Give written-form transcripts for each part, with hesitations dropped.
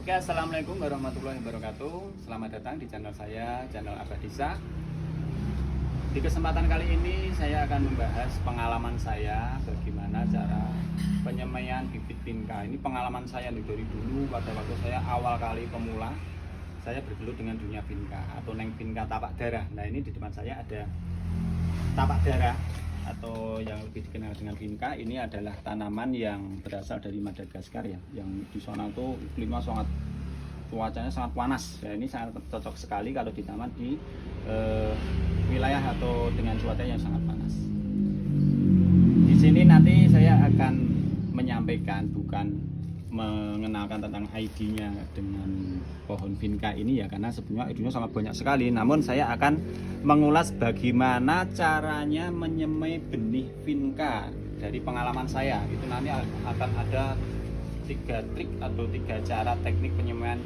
Oke, assalamualaikum warahmatullahi wabarakatuh. Selamat datang di channel saya, channel Abadisa. Di kesempatan kali ini saya akan membahas pengalaman saya bagaimana cara penyemaian bibit vinca. Ini pengalaman saya dari dulu pada waktu saya awal kali pemula. Saya bergelut dengan dunia vinca atau neng vinca tapak darah. Nah, ini di depan saya ada tapak darah atau yang lebih dikenal dengan vinca. Ini adalah tanaman yang berasal dari Madagaskar ya, yang di sana itu iklimnya sangat, cuacanya sangat panas. Ya, ini sangat cocok sekali kalau ditanam di wilayah atau dengan cuaca yang sangat panas. Di sini nanti saya akan menyampaikan, bukan mengenalkan tentang ID-nya dengan pohon vinca ini ya, karena sebenarnya ID-nya sangat banyak sekali. Namun saya akan mengulas bagaimana caranya menyemai benih vinca dari pengalaman saya. Itu nanti akan ada 3 trik atau 3 cara teknik penyemaian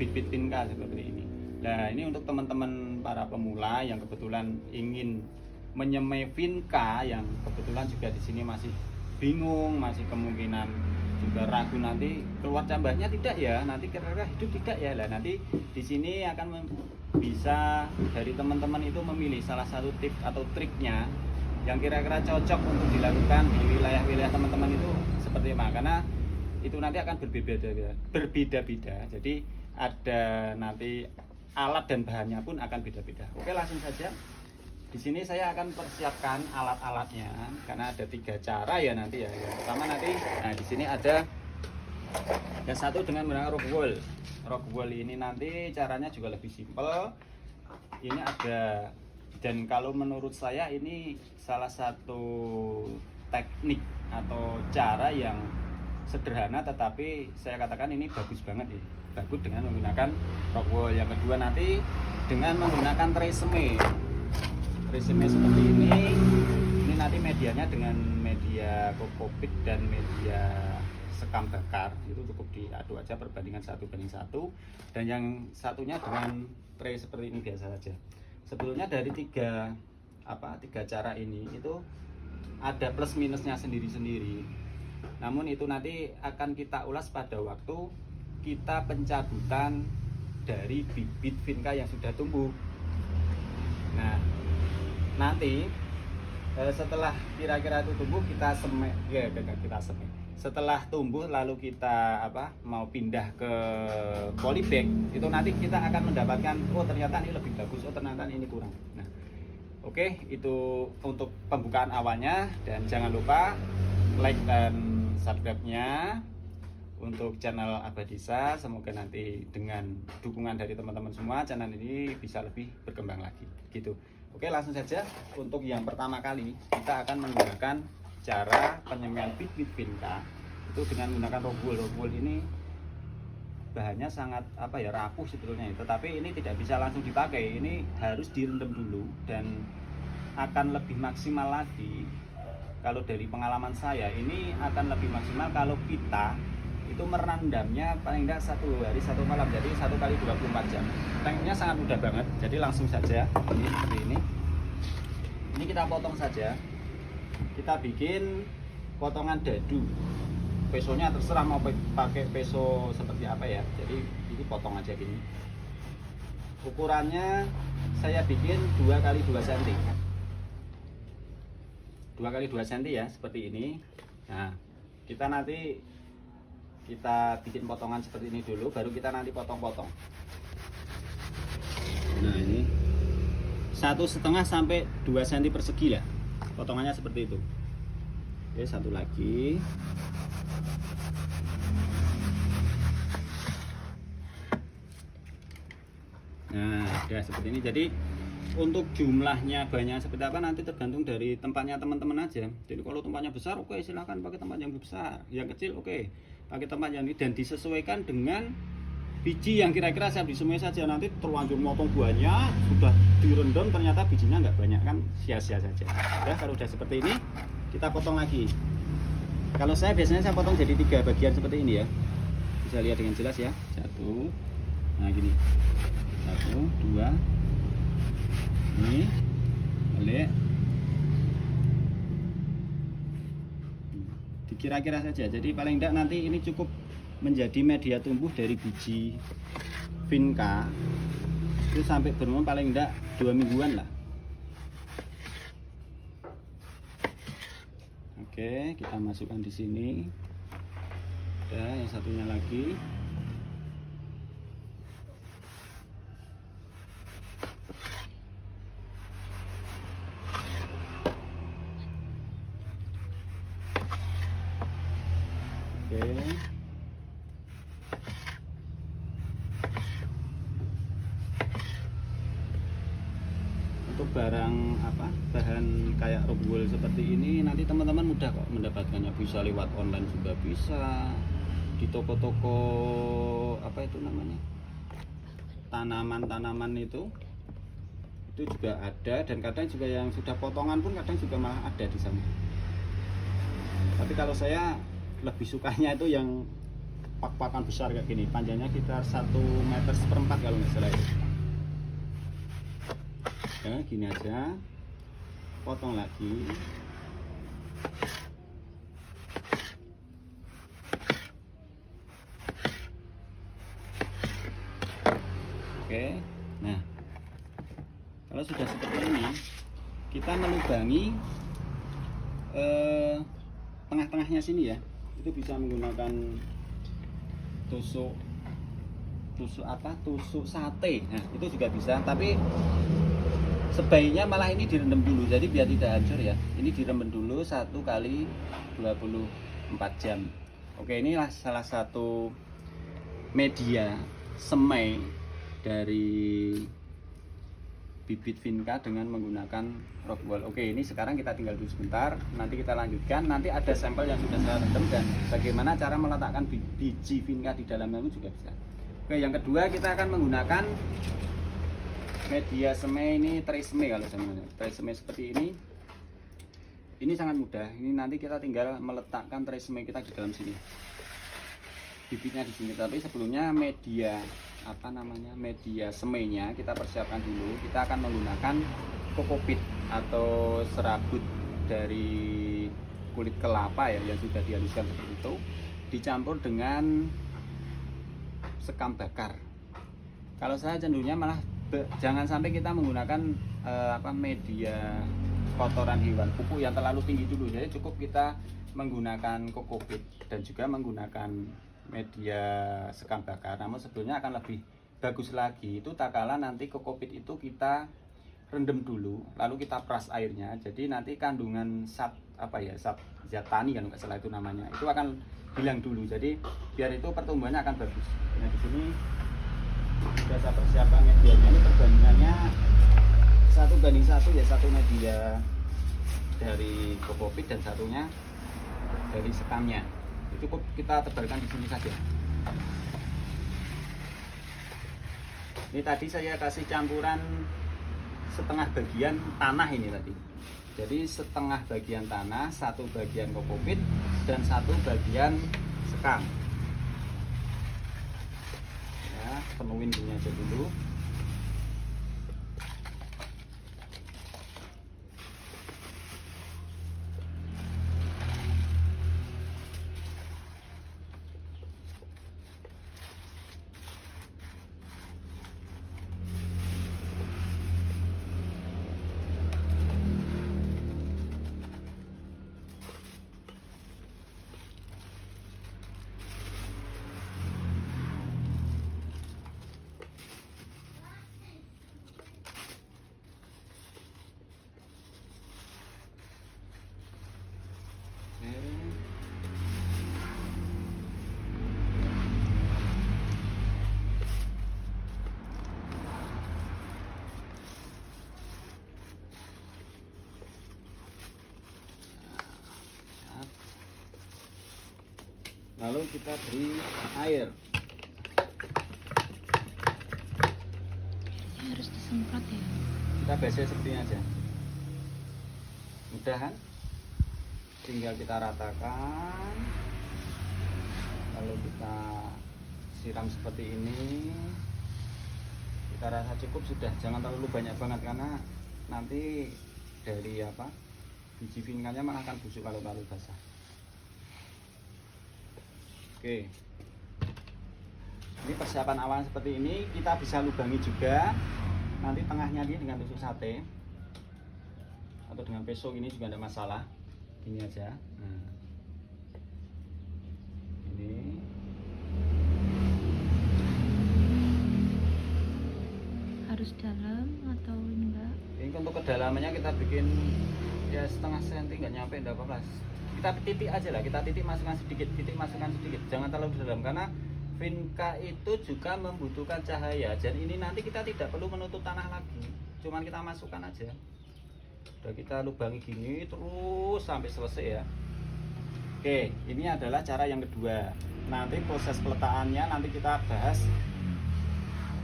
bibit vinca seperti ini. Nah, ini untuk teman-teman para pemula yang kebetulan ingin menyemai vinca, yang kebetulan juga di sini masih bingung, masih kemungkinan juga ragu nanti keluar cabahnya tidak ya, nanti kira-kira hidup tidak ya. Lah, nanti di sini akan bisa dari teman-teman itu memilih salah satu tips atau triknya yang kira-kira cocok untuk dilakukan di wilayah-wilayah teman-teman itu seperti apa, karena itu nanti akan berbeda-beda. Jadi ada nanti alat dan bahannya pun akan beda-beda. Oke, langsung saja. Di sini saya akan persiapkan alat-alatnya karena ada 3 cara ya nanti ya. Yang pertama nanti, nah di sini ada yang satu dengan menggunakan rock wool. Rock wool ini nanti caranya juga lebih simpel. Ini ada, dan kalau menurut saya ini salah satu teknik atau cara yang sederhana, tetapi saya katakan ini bagus banget ya. Bagus dengan menggunakan rock wool. Yang kedua nanti dengan menggunakan tresemme seperti ini nanti medianya dengan media kokopit dan media sekam bakar, itu cukup diaduk aja perbandingan 1:1, dan yang satunya dengan tray seperti ini biasa saja. Sebetulnya dari tiga cara ini itu ada plus minusnya sendiri-sendiri, namun itu nanti akan kita ulas pada waktu kita pencabutan dari bibit vinca yang sudah tumbuh. Nah, nanti setelah kira-kira itu tumbuh kita semai ya, kita semai. Setelah tumbuh lalu kita mau pindah ke polybag, itu nanti kita akan mendapatkan ternyata ini lebih bagus, ternyata ini kurang. Nah, oke, itu untuk pembukaan awalnya, dan jangan lupa like dan subscribe-nya untuk channel Abadisa. Semoga nanti dengan dukungan dari teman-teman semua channel ini bisa lebih berkembang lagi gitu. Oke, langsung saja. Untuk yang pertama kali kita akan menggunakan cara penyemaian bibit vinca itu dengan menggunakan rock wool. Rock wool ini bahannya sangat rapuh sebetulnya, tetapi ini tidak bisa langsung dipakai. Ini harus direndam dulu, dan akan lebih maksimal lagi kalau dari pengalaman saya ini akan lebih maksimal kalau kita itu merendamnya paling tidak 1 hari 1 malam, jadi 1 kali 24 jam. Tekniknya sangat mudah banget, jadi langsung saja ini seperti ini. Ini kita potong saja, kita bikin potongan dadu. Pesonya terserah mau pakai peso seperti apa ya, jadi ini potong aja gini. Ukurannya saya bikin 2 kali 2 cm, 2 kali 2 cm ya, seperti ini. Nah, kita bikin potongan seperti ini dulu, baru kita nanti potong-potong. Nah, ini 1,5 sampai 2 cm persegi lah potongannya, seperti itu. Oke, satu lagi. Nah, ya seperti ini. Jadi untuk jumlahnya banyak seperti apa nanti tergantung dari tempatnya teman-teman aja. Jadi kalau tempatnya besar, oke, silahkan pakai tempat yang besar. Yang kecil, oke, pakai tempat yang ini, dan disesuaikan dengan biji yang kira-kira siap disemai saja. Nanti terlanjur motong buahnya sudah direndam, ternyata bijinya nggak banyak, kan sia-sia saja. Ya, kalau udah seperti ini kita potong lagi. Kalau saya biasanya saya potong jadi 3 bagian seperti ini ya, bisa lihat dengan jelas ya. 1, nah gini, 1, 2, ini balik, dikira-kira saja. Jadi paling tidak nanti ini cukup menjadi media tumbuh dari biji vinca itu sampai berumur paling enggak 2 mingguan lah. Oke, kita masukkan di sini. Ada yang satunya lagi. Oke. Untuk barang bahan kayak rock wool seperti ini nanti teman-teman mudah kok mendapatkannya, bisa lewat online juga bisa, di toko-toko itu namanya tanaman itu juga ada, dan kadang juga yang sudah potongan pun kadang juga malah ada di sana. Tapi kalau saya lebih sukanya itu yang pak-pakan besar kayak gini, panjangnya sekitar 1,4 meter kalau nggak salah itu. Ya, gini aja, potong lagi. Oke, nah kalau sudah seperti ini, kita melubangi tengah-tengahnya sini ya. Itu bisa menggunakan tusuk sate. Nah, itu juga bisa, tapi sebaiknya malah ini direndam dulu, jadi biar tidak hancur ya. Ini direndam dulu 1 kali 24 jam. Oke, inilah salah satu media semai dari bibit vinca dengan menggunakan rock wool. Oke, ini sekarang kita tinggal dulu sebentar, nanti kita lanjutkan. Nanti ada sampel yang sudah saya rendam dan bagaimana cara meletakkan biji vinca di dalamnya itu juga bisa. Oke, yang kedua kita akan menggunakan media semai, ini tresemme kalau saya namanya. Tresemme seperti ini. Ini sangat mudah. Ini nanti kita tinggal meletakkan tresemme kita di dalam sini. Bibitnya di sini. Tapi sebelumnya media media semainya kita persiapkan dulu. Kita akan menggunakan kokopit atau serabut dari kulit kelapa ya, yang sudah dihaluskan seperti itu, dicampur dengan sekam bakar. Kalau saya cenderungnya malah jangan sampai kita menggunakan media kotoran hewan, pupuk yang terlalu tinggi dulu. Jadi cukup kita menggunakan kokopit dan juga menggunakan media sekam bakar. Namun sebetulnya akan lebih bagus lagi itu tak kala nanti kokopit itu kita rendam dulu, lalu kita peras airnya. Jadi nanti kandungan zat zat tani kan nggak salah itu namanya, itu akan hilang dulu. Jadi biar itu pertumbuhannya akan bagus. Nah, di sini sudah saya persiapkan medianya. Ini perbandingannya 1:1 ya, 1 media dari kokopit dan satunya dari sekamnya. Itu cukup kita tebalkan di sini saja. Ini tadi saya kasih campuran setengah bagian tanah ini tadi. Jadi setengah bagian tanah, 1 bagian kokopit dan 1 bagian sekam. Penuhin ini aja dulu. Lalu kita beri air. Ini harus disemprot ya. Kita biasa seperti ini aja. Mudah kan? Tinggal kita ratakan. Lalu kita siram seperti ini. Kita rasa cukup sudah. Jangan terlalu banyak banget karena nanti dari biji vincanya malah akan busuk kalau terlalu basah. Oke, Ini persiapan awal seperti ini. Kita bisa lubangi juga nanti tengahnya ini dengan tusuk sate atau dengan peso ini juga tidak masalah. Ini aja. Nah, ini harus dalam atau enggak? ini untuk kedalamannya kita bikin ya setengah senti, nggak nyampe, enggak apa-apa. Kita titik aja lah, kita titik masukkan sedikit, jangan terlalu dalam karena vinca itu juga membutuhkan cahaya. Jadi ini nanti kita tidak perlu menutup tanah lagi, cuman kita masukkan aja. Udah kita lubangi gini terus sampai selesai ya. Oke, ini adalah cara yang kedua. Nanti proses peletakannya nanti kita bahas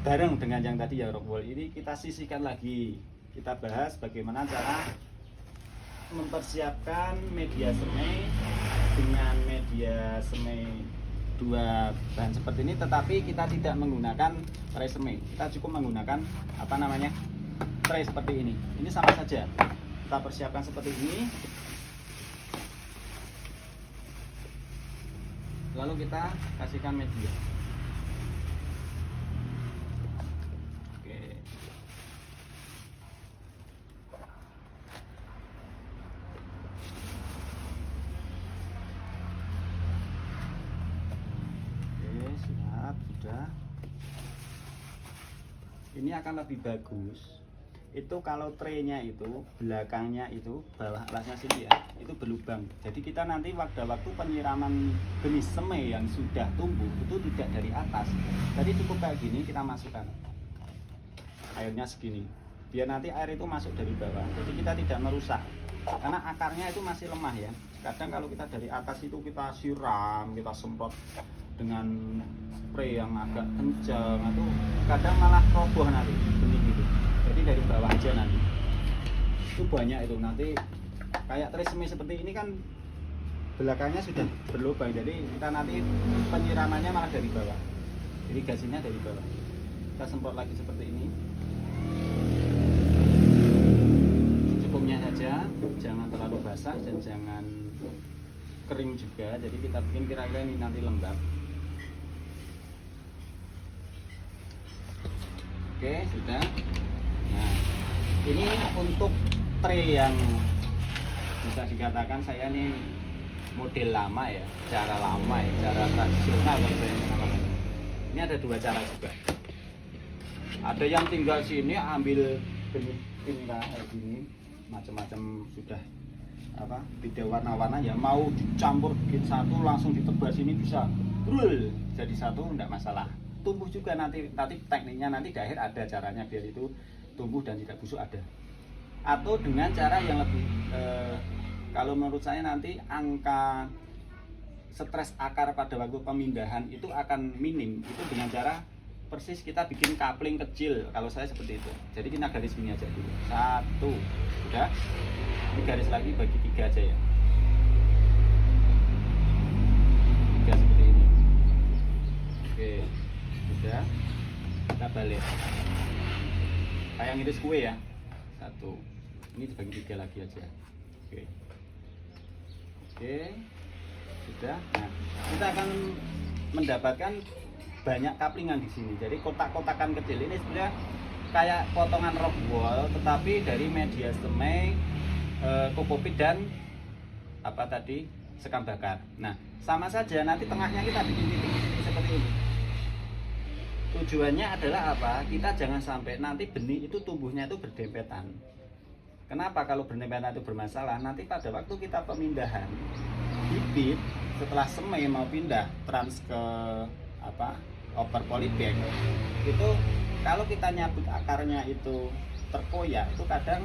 bareng dengan yang tadi ya, rock wall. Ini kita sisihkan lagi. Kita bahas bagaimana cara mempersiapkan media semai dengan media semai dua bahan seperti ini, tetapi kita tidak menggunakan tray semai. Kita cukup menggunakan apa namanya, tray seperti ini. Ini sama saja. Kita persiapkan seperti ini. Lalu kita kasihkan media. Oke. Siap, sudah. Ini akan lebih bagus itu kalau traynya itu belakangnya itu bawah alasnya sini ya, itu berlubang. Jadi kita nanti waktu penyiraman benih semai yang sudah tumbuh itu tidak dari atas. Jadi cukup kayak gini kita masukkan airnya segini, biar nanti air itu masuk dari bawah. Jadi kita tidak merusak karena akarnya itu masih lemah ya. Kadang kalau kita dari atas itu kita siram, kita semprot dengan spray yang agak kencang, atau kadang malah roboh nanti benih itu. Jadi dari bawah aja nanti itu banyak itu nanti kayak tray semai seperti ini kan belakangnya sudah berlubang, jadi kita nanti penyiramannya malah dari bawah, irigasinya dari bawah. Kita semprot lagi seperti ini, cukupnya saja, jangan terlalu basah dan jangan kering juga. Jadi kita bikin kira-kira ini nanti lembab. Oke, sudah. Nah, ini untuk tray yang bisa dikatakan saya nih model lama ya, cara lama ya, cara tradisional kalau saya mengatakan. Ini ada dua cara juga. Ada yang tinggal sini ambil benih vinca kayak gini, macam-macam sudah apa beda warna-warna ya, mau dicampur bikin satu langsung ditebas ini bisa brul jadi satu, enggak masalah. Tumbuh juga nanti tekniknya nanti di akhir ada caranya biar itu tumbuh dan tidak busuk ada. Atau dengan cara yang lebih kalau menurut saya nanti angka stres akar pada waktu pemindahan itu akan minim, itu dengan cara persis kita bikin coupling kecil. Kalau saya seperti itu. Jadi kita garis gini aja dulu. Satu, sudah. Ini garis lagi bagi tiga aja ya. Tiga seperti ini. Oke, sudah. Kita balik. Kayak ngiris kue ya. Satu. Ini dibagi tiga lagi aja. Oke. Oke. Sudah. Nah, kita akan mendapatkan banyak kaplingan di sini. Jadi kotak-kotakan kecil ini sebenarnya kayak potongan rock wall, tetapi dari media semai, kokopit dan apa tadi, sekam bakar. Nah, sama saja nanti tengahnya kita bikin titik-titik seperti ini. Tujuannya adalah apa? Kita jangan sampai nanti benih itu tumbuhnya itu berdempetan. Kenapa kalau berdempetan itu bermasalah? Nanti pada waktu kita pemindahan bibit setelah semai mau pindah trans ke apa, over polybag itu, kalau kita nyabut akarnya itu terkoyak, itu kadang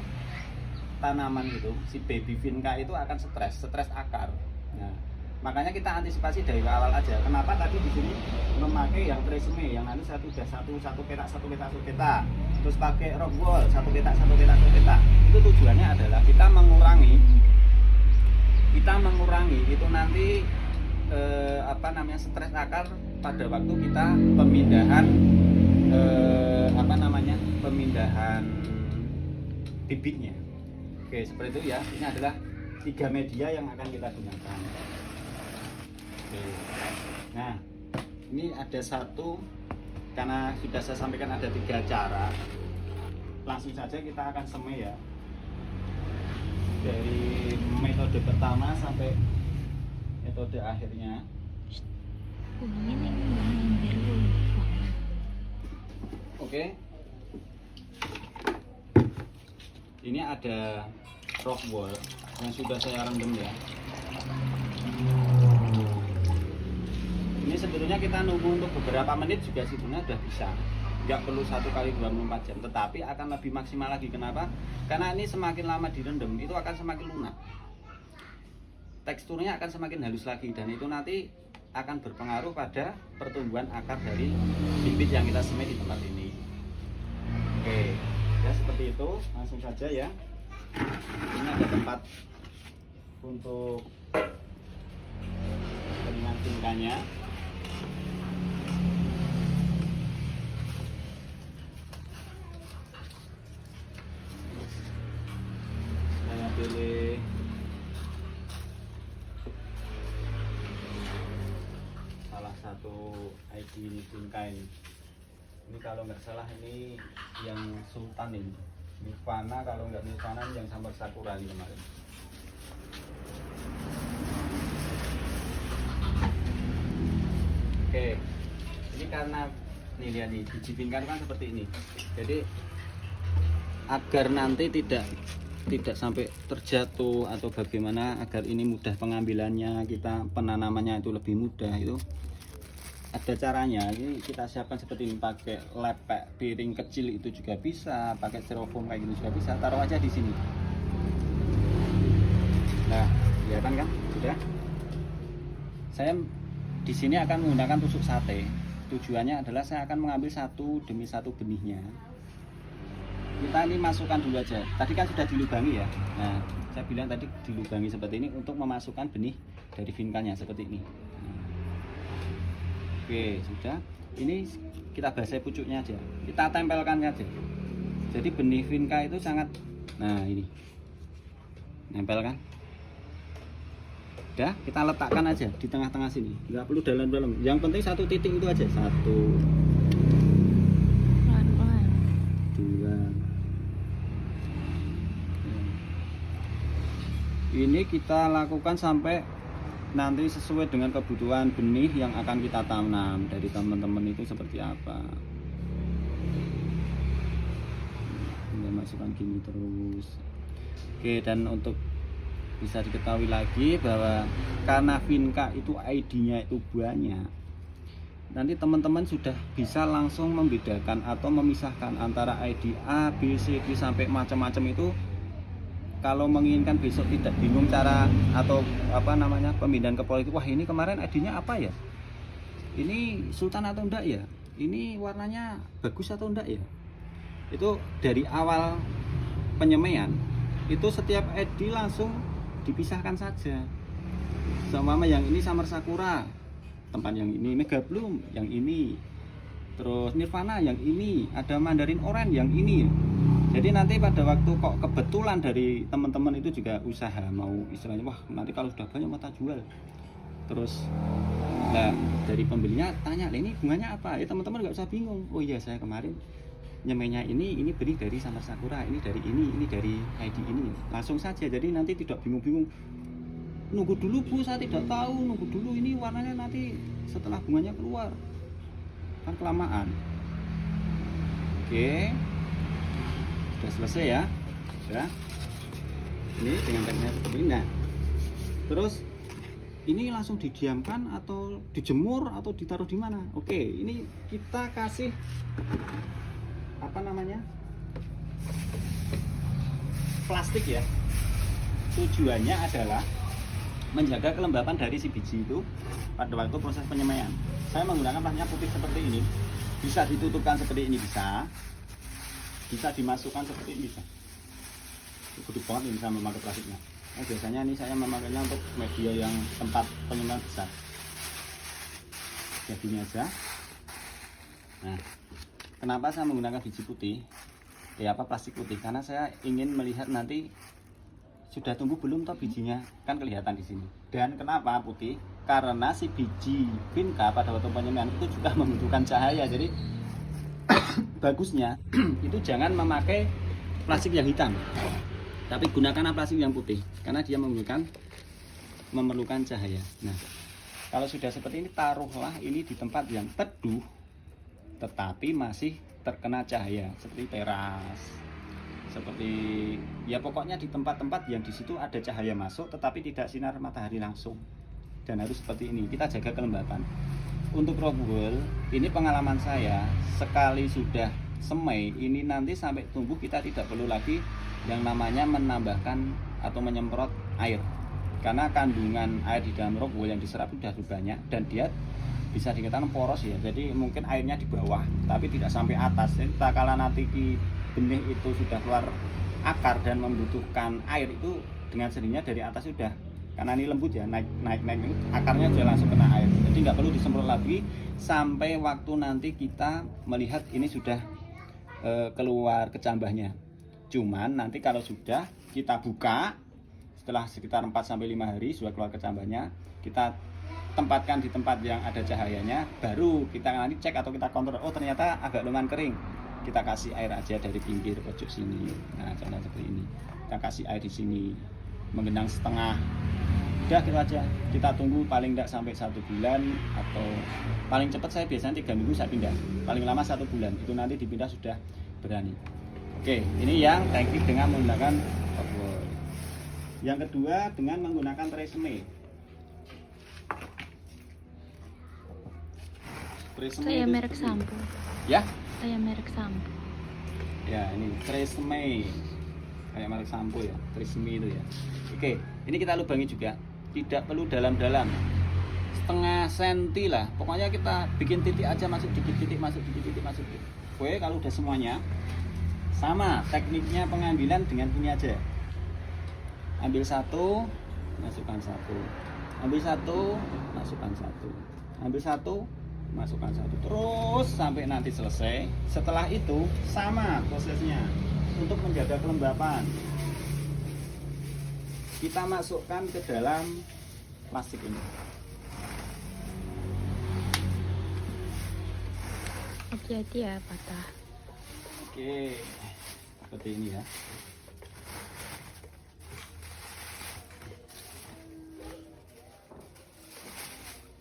tanaman itu si baby vinca itu akan stres akar. Nah, makanya kita antisipasi dari awal aja. Kenapa tadi di sini memakai yang tray semai yang nanti satu petak, terus pakai rock wall satu petak. Itu tujuannya adalah kita mengurangi itu nanti apa namanya, stres akar pada waktu kita pemindahan pemindahan bibitnya. Oke, seperti itu ya. Ini adalah 3 media yang akan kita gunakan. Oke. Nah, ini ada satu karena sudah saya sampaikan ada 3 cara, langsung saja kita akan semai ya, dari metode pertama sampai metode akhirnya. Ini yang biru. Oke, ini ada rock wool yang sudah saya rendam ya. Ini sebetulnya kita nunggu untuk beberapa menit juga sebetulnya sudah bisa, nggak perlu 1 kali 24 jam, tetapi akan lebih maksimal lagi. Kenapa? Karena ini semakin lama direndam itu akan semakin lunak, teksturnya akan semakin halus lagi, dan itu nanti akan berpengaruh pada pertumbuhan akar dari bibit yang kita semai di tempat ini. Oke, ya seperti itu, langsung saja ya. Ini ada tempat untuk dengan tingkahnya. Saya pilih salah satu ID ini bingkai. Ini kalau nggak salah ini yang Sultan ini. Nirvana, kalau nggak Nirvana yang Sambar Sakura ini kemarin. Oke, ini karena nih lihat nih biji bingkai kan seperti ini. Jadi agar nanti tidak sampai terjatuh atau bagaimana, agar ini mudah pengambilannya, kita penanamannya itu lebih mudah, itu ada caranya. Ini kita siapkan seperti ini, pakai lepek piring kecil itu juga bisa, pakai styrofoam kayak gini juga bisa, taruh aja di sini. Nah, kelihatan kan? Sudah. Saya di sini akan menggunakan tusuk sate. Tujuannya adalah saya akan mengambil 1 demi 1 benihnya. Kita ini masukkan dulu aja. Tadi kan sudah dilubangi ya. Nah, saya bilang tadi dilubangi seperti ini untuk memasukkan benih dari vinkanya seperti ini. Oke, sudah. Ini kita basahi pucuknya aja. Kita tempelkan aja. Jadi benih vinca itu sangat, nah ini, nempel kan? Udah, kita letakkan aja di tengah-tengah sini. Nggak perlu dalam-dalam. Yang penting 1 titik itu aja. 1, Pelan-pelan. 2. Ini kita lakukan sampai nanti sesuai dengan kebutuhan benih yang akan kita tanam dari teman-teman itu seperti apa. Kita masukkan gini terus. Oke, dan untuk bisa diketahui lagi bahwa karena vinca itu ID-nya itu banyak, nanti teman-teman sudah bisa langsung membedakan atau memisahkan antara ID A, B, C, D sampai macam-macam itu. Kalau menginginkan besok tidak bingung cara atau apa namanya pemindahan ke politik, wah ini kemarin ID-nya apa ya, ini Sultan atau enggak ya, ini warnanya bagus atau enggak ya, itu dari awal penyemaian itu setiap ID langsung dipisahkan saja. Seumpama yang ini Samar Sakura, tempat yang ini Mega Bloom, yang ini terus Nirvana, yang ini ada Mandarin Orange, yang ini. Jadi nanti pada waktu kok kebetulan dari teman-teman itu juga usaha mau istilahnya, wah nanti kalau sudah banyak mau tak jual. Terus nah dari pembelinya tanya, ini bunganya apa? Ya teman-teman nggak usah bingung. Oh iya, saya kemarin nyemainya ini benih dari Samar Sakura, ini dari ini dari ID ini. Langsung saja. Jadi nanti tidak bingung-bingung. Nunggu dulu Bu, saya tidak tahu. Nunggu dulu ini warnanya nanti setelah bunganya keluar. Kan kelamaan. Oke. Sudah selesai ya. Sudah. Ini dengan tekniknya seperti ini. Nah, terus ini langsung didiamkan atau dijemur atau ditaruh di mana? Oke, ini kita kasih apa namanya? Plastik ya. Tujuannya adalah menjaga kelembapan dari si biji itu pada waktu proses penyemaian. Saya menggunakan plastiknya putih seperti ini. Bisa ditutupkan seperti ini, bisa dimasukkan seperti ini, bisa. Gede banget ini saya memakai plastiknya. Nah, biasanya ini saya memakainya untuk media yang tempat penyemaian besar. Jadinya aja. Nah, kenapa saya menggunakan biji putih? Plastik putih? Karena saya ingin melihat nanti sudah tumbuh belum toh bijinya, kan kelihatan di sini. Dan kenapa putih? Karena si biji vinca pada waktu penyemaian itu juga membutuhkan cahaya. Jadi bagusnya itu jangan memakai plastik yang hitam, tapi gunakan plastik yang putih karena dia memerlukan cahaya. Nah, kalau sudah seperti ini, taruhlah ini di tempat yang teduh tetapi masih terkena cahaya, seperti teras, seperti ya pokoknya di tempat-tempat yang di situ ada cahaya masuk tetapi tidak sinar matahari langsung. Dan harus seperti ini, kita jaga kelembapan. Untuk rock wool ini pengalaman saya, sekali sudah semai ini nanti sampai tumbuh kita tidak perlu lagi yang namanya menambahkan atau menyemprot air, karena kandungan air di dalam rock wool yang diserap sudah banyak dan dia bisa dikatakan poros ya, jadi mungkin airnya di bawah tapi tidak sampai atas. Jadi tak kala nanti benih itu sudah keluar akar dan membutuhkan air, itu dengan sendirinya dari atas sudah, karena ini lembut ya, naik akarnya sudah langsung kena air, jadi nggak perlu disemprot lagi sampai waktu nanti kita melihat ini sudah keluar kecambahnya. Cuman nanti kalau sudah kita buka setelah sekitar 4-5 hari sudah keluar kecambahnya, kita tempatkan di tempat yang ada cahayanya, baru kita nanti cek atau kita kontrol, oh ternyata agak lumayan kering, kita kasih air aja dari pinggir pojok sini. Nah, contoh seperti ini, kita kasih air di sini menggenang setengah, udah gitu aja. Kita tunggu paling tidak sampai 1 bulan, atau paling cepat saya biasanya 3 minggu saya pindah, paling lama 1 bulan, itu nanti dipindah sudah berani. Oke, ini yang teknik dengan menggunakan rock wool. Yang kedua dengan menggunakan tresemme. Kayak merek sampo. Ya? Kayak merek sampo. Ya, ini tresemme. Kayak merek sampo ya, tresemme itu ya. Oke, ini kita lubangi juga. Tidak perlu dalam-dalam. Setengah senti lah. Pokoknya kita bikin titik aja, masuk dikit titik, masuk dikit titik, masuk dikit. Oke, kalau udah semuanya sama, tekniknya pengambilan dengan ini aja. Ambil satu, masukkan satu. Ambil satu, masukkan satu. Ambil satu, masukkan satu, terus sampai nanti selesai. Setelah itu sama prosesnya untuk menjaga kelembapan, kita masukkan ke dalam plastik ini. Hati-hati ya patah. Oke, seperti ini ya.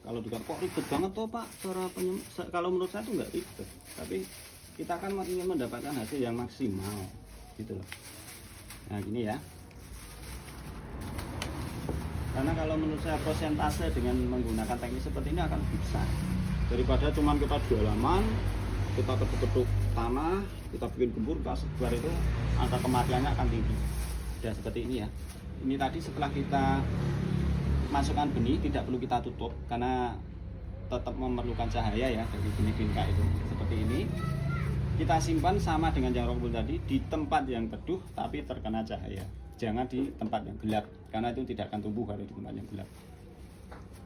Kalau juga kok ribet banget tuh Pak, cara kalau menurut saya tuh nggak ribet, tapi kita kan ingin mendapatkan hasil yang maksimal gitu loh. Nah gini ya, karena kalau menurut saya persentase dengan menggunakan teknik seperti ini akan bisa, daripada cuman kita di halaman, kita ketuk-ketuk tanah, kita bikin gembur, kita sebar, itu angka kematiannya akan tinggi. Dan seperti ini ya, ini tadi setelah kita masukkan benih tidak perlu kita tutup karena tetap memerlukan cahaya ya dari benih vinca itu. Seperti ini kita simpan sama dengan yang rock wool tadi, di tempat yang teduh tapi terkena cahaya, jangan di tempat yang gelap karena itu tidak akan tumbuh kalau di tempat yang gelap.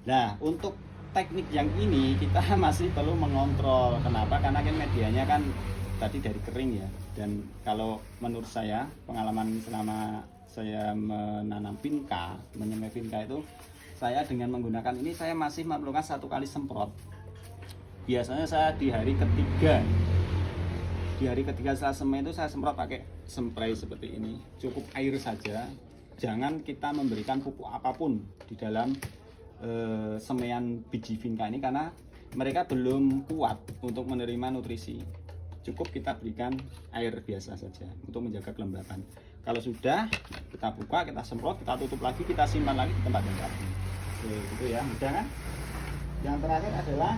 Nah, untuk teknik yang ini kita masih perlu mengontrol. Kenapa? Karena kan medianya kan tadi dari kering ya, dan kalau menurut saya pengalaman selama saya menanam vinca, menyemai vinca itu, saya dengan menggunakan ini saya masih memerlukan 1 kali semprot. Biasanya saya di hari ketiga setelah semai itu saya semprot pakai spray seperti ini, cukup air saja, jangan kita memberikan pupuk apapun di dalam semaian biji vinca ini karena mereka belum kuat untuk menerima nutrisi. Cukup kita berikan air biasa saja untuk menjaga kelembapan. Kalau sudah kita buka, kita semprot, kita tutup lagi, kita simpan lagi di tempat yang rapi. Gitu ya, mudah kan? Yang terakhir adalah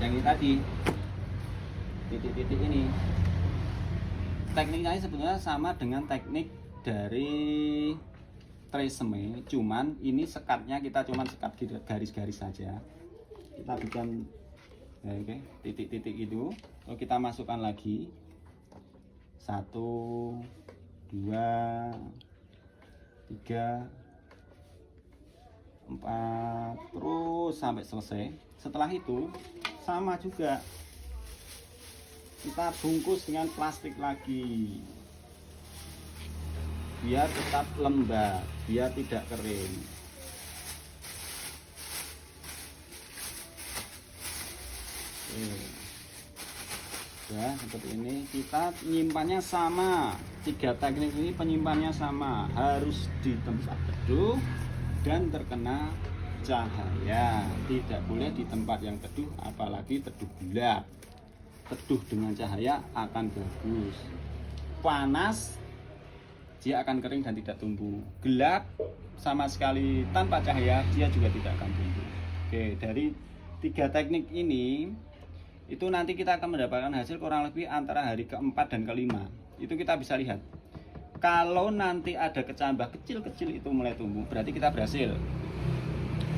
yang ini tadi, titik-titik ini. Tekniknya sebenarnya sama dengan teknik dari tresemme, cuman ini sekatnya kita cuman sekat garis-garis saja. Kita bikin oke, titik-titik itu, lalu kita masukkan lagi 1, 2, 3, 4, terus sampai selesai. Setelah itu sama juga, kita bungkus dengan plastik lagi biar tetap lembab, biar tidak kering. sudah seperti ini, kita menyimpannya sama. 3 teknik ini penyimpannya sama, harus di tempat teduh dan terkena cahaya. Tidak boleh di tempat yang teduh, apalagi teduh gelap. Teduh dengan cahaya akan bagus. Panas dia akan kering dan tidak tumbuh. Gelap sama sekali tanpa cahaya dia juga tidak akan tumbuh. Oke, dari 3 teknik ini itu nanti kita akan mendapatkan hasil kurang lebih antara hari keempat dan kelima. Itu kita bisa lihat. Kalau nanti ada kecambah kecil-kecil itu mulai tumbuh, berarti kita berhasil.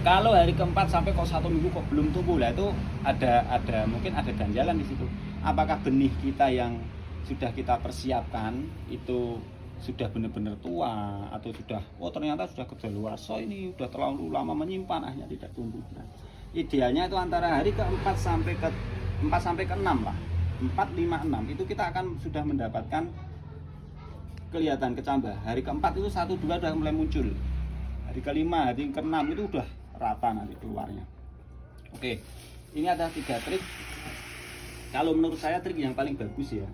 Kalau hari keempat sampai kok 1 minggu kok belum tumbuh, lah itu ada mungkin ada ganjalan di situ. Apakah benih kita yang sudah kita persiapkan itu sudah benar-benar tua, atau sudah ternyata sudah kedaluarsa, ini sudah terlalu lama menyimpan akhirnya tidak tumbuh. Nah, idealnya itu antara hari ke-4 sampai ke-6 lah. 4, 5, 6 itu kita akan sudah mendapatkan kelihatan kecambah. Hari ke-4 itu 1, 2 sudah mulai muncul. Hari ke-5, hari ke-6 itu udah rata nanti keluarnya. Oke, ini ada 3 trik. Kalau menurut saya trik yang paling bagus ya.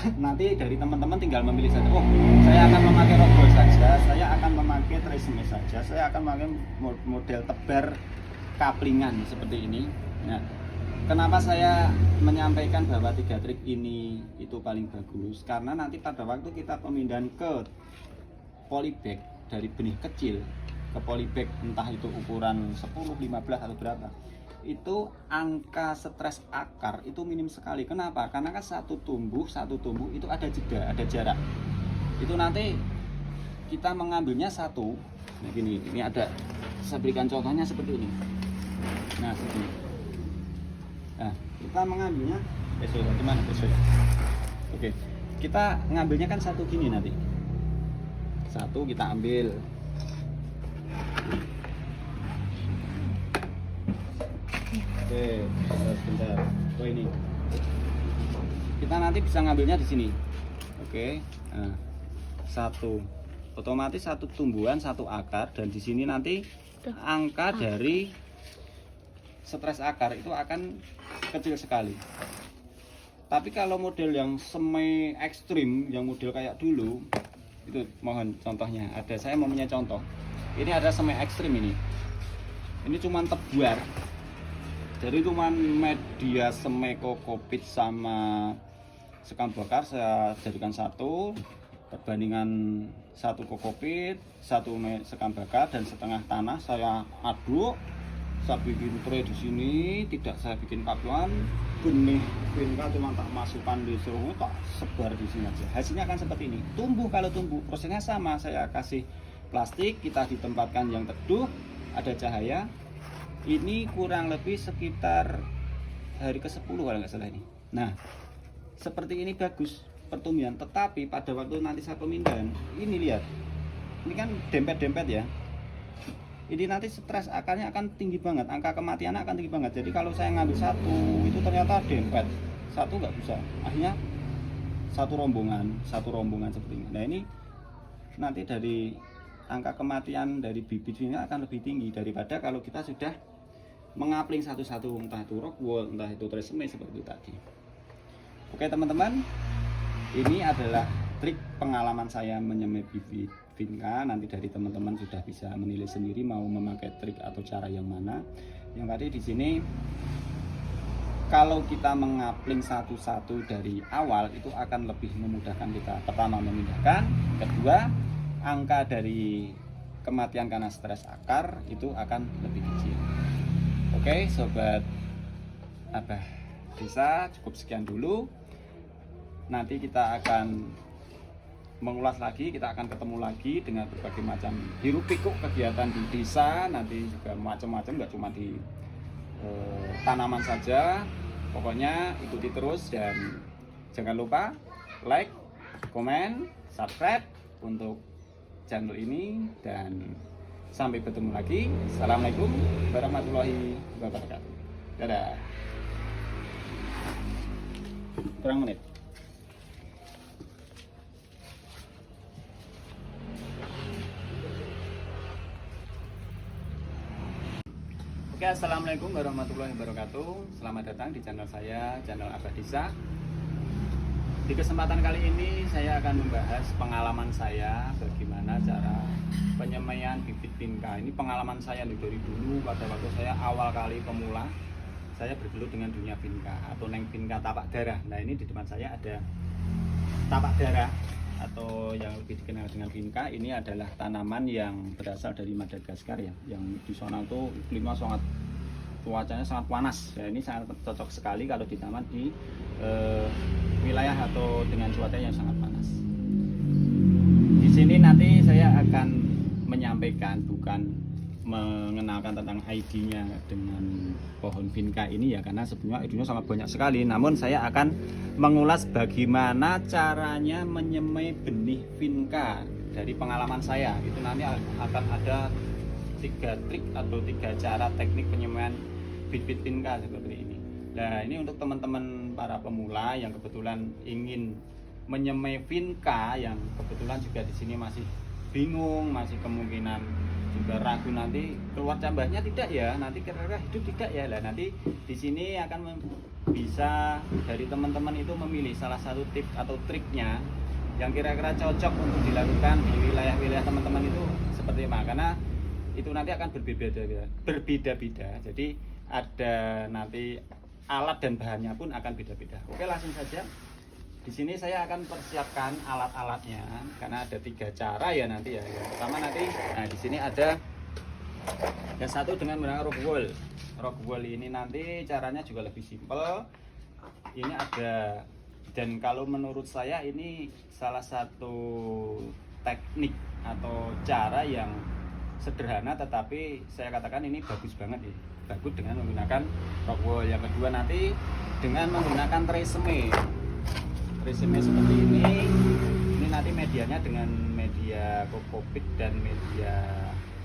Nanti dari teman-teman tinggal memilih saja. Oh, saya akan memakai rockwool saja, saya akan memakai tresemme saja, saya akan memakai model tebar kaplingan seperti ini. Nah, kenapa saya menyampaikan bahwa 3 trik ini itu paling bagus? Karena nanti pada waktu kita pemindahan ke polybag dari benih kecil ke polybag, entah itu ukuran 10, 15 atau berapa, itu angka stres akar itu minim sekali. Kenapa? Karena kan satu tumbuh itu ada jeda, ada jarak. Itu nanti kita mengambilnya satu. Nah gini, ini ada, saya berikan contohnya seperti ini. Nah segini. Nah kita mengambilnya, gimana? Oke, kita ngambilnya kan satu gini nanti. Satu kita ambil. Oke, sebentar. Oh ini. Kita nanti bisa ngambilnya di sini. Oke. Nah, satu. Otomatis satu tumbuhan, satu akar, dan di sini nanti angka dari stres akar itu akan kecil sekali. Tapi kalau model yang semi ekstrim, yang model kayak dulu, itu mohon contohnya. Saya mau punya contoh. Ini ada semi ekstrim ini. Ini cuman tebuar. Jadi cuman media semi kokopit sama sekam bakar saya jadikan satu, perbandingan satu kokopit, satu sekam bakar dan setengah tanah saya aduk. Saya bikin tray di sini, tidak saya bikin pakuan, benih vinca cuma tak masukkan di seluruh, tak sebar di sini aja. Hasilnya akan seperti ini. Tumbuh, kalau tumbuh prosesnya sama, saya kasih plastik, kita ditempatkan yang teduh, ada cahaya. Ini kurang lebih sekitar hari ke-10 kalau nggak salah ini. Nah, seperti ini bagus pertumbuhan, tetapi pada waktu nanti saya pemindahan, ini lihat, ini kan dempet-dempet ya. Ini nanti stres akarnya akan tinggi banget, angka kematiannya akan tinggi banget. Jadi kalau saya ngambil satu, itu ternyata dempet, satu nggak bisa. Akhirnya satu rombongan seperti ini. Nah ini nanti dari angka kematian dari bibit ini akan lebih tinggi daripada kalau kita sudah mengapling satu-satu, entah itu rockwool, entah itu tresemme seperti itu tadi. Oke teman-teman, ini adalah trik pengalaman saya menyemai bibit vinca. Nanti dari teman-teman sudah bisa menilai sendiri mau memakai trik atau cara yang mana. Yang tadi di sini kalau kita mengapling satu-satu dari awal itu akan lebih memudahkan kita. Pertama memindahkan, kedua angka dari kematian karena stres akar itu akan lebih kecil. Oke sobat Abah Desa, cukup sekian dulu. Nanti kita akan mengulas lagi, kita akan ketemu lagi dengan berbagai macam hiruk pikuk kegiatan di desa. Nanti juga macam-macam, nggak cuma di tanaman saja. Pokoknya ikuti terus dan jangan lupa like, komen, subscribe untuk channel ini, dan sampai bertemu lagi. Assalamualaikum warahmatullahi wabarakatuh. Dadah. Kurang menit. Oke, assalamualaikum warahmatullahi wabarakatuh. Selamat datang di channel saya, channel Abah Disa. Di kesempatan kali ini saya akan membahas pengalaman saya bagaimana cara penyemaian bibit vinca. Ini pengalaman saya dari dulu pada waktu saya awal kali pemula. Saya bergelut dengan dunia vinca atau neng vinca tapak darah. Nah, ini di depan saya ada tapak darah atau yang lebih dikenal dengan vinca. Ini adalah tanaman yang berasal dari Madagaskar ya, yang di sana itu iklimnya sangat, cuacanya sangat panas. Ya, ini sangat cocok sekali kalau ditanam di wilayah atau dengan cuaca yang sangat panas. Di sini nanti saya akan menyampaikan, bukan mengenalkan tentang ID-nya dengan pohon vinca ini ya, karena sebenarnya ID-nya sangat banyak sekali. Namun saya akan mengulas bagaimana caranya menyemai benih vinca dari pengalaman saya. Itu nanti akan ada 3 trik atau 3 cara teknik penyemaian bibit vinca seperti ini. Nah, ini untuk teman-teman para pemula yang kebetulan ingin menyemai vinca, yang kebetulan juga di sini masih bingung, masih kemungkinan juga ragu nanti keluar cabahnya tidak ya, nanti kira-kira hidup tidak ya. Lah, nanti di sini akan bisa dari teman-teman itu memilih salah satu tips atau triknya yang kira-kira cocok untuk dilakukan di wilayah-wilayah teman-teman itu seperti apa, karena itu nanti akan berbeda-beda. Jadi ada nanti alat dan bahannya pun akan beda-beda. Oke, langsung saja. Di sini saya akan persiapkan alat-alatnya karena ada 3 cara ya nanti ya. Yang pertama nanti, nah di sini ada yang satu dengan menggunakan rock wool. Rock wool ini nanti caranya juga lebih simpel. Ini ada, dan kalau menurut saya ini salah satu teknik atau cara yang sederhana, tetapi saya katakan ini bagus banget ya. Bagus dengan menggunakan rock wool. Yang kedua nanti dengan menggunakan tresemme. Tresemme seperti ini nanti medianya dengan media kokopit dan media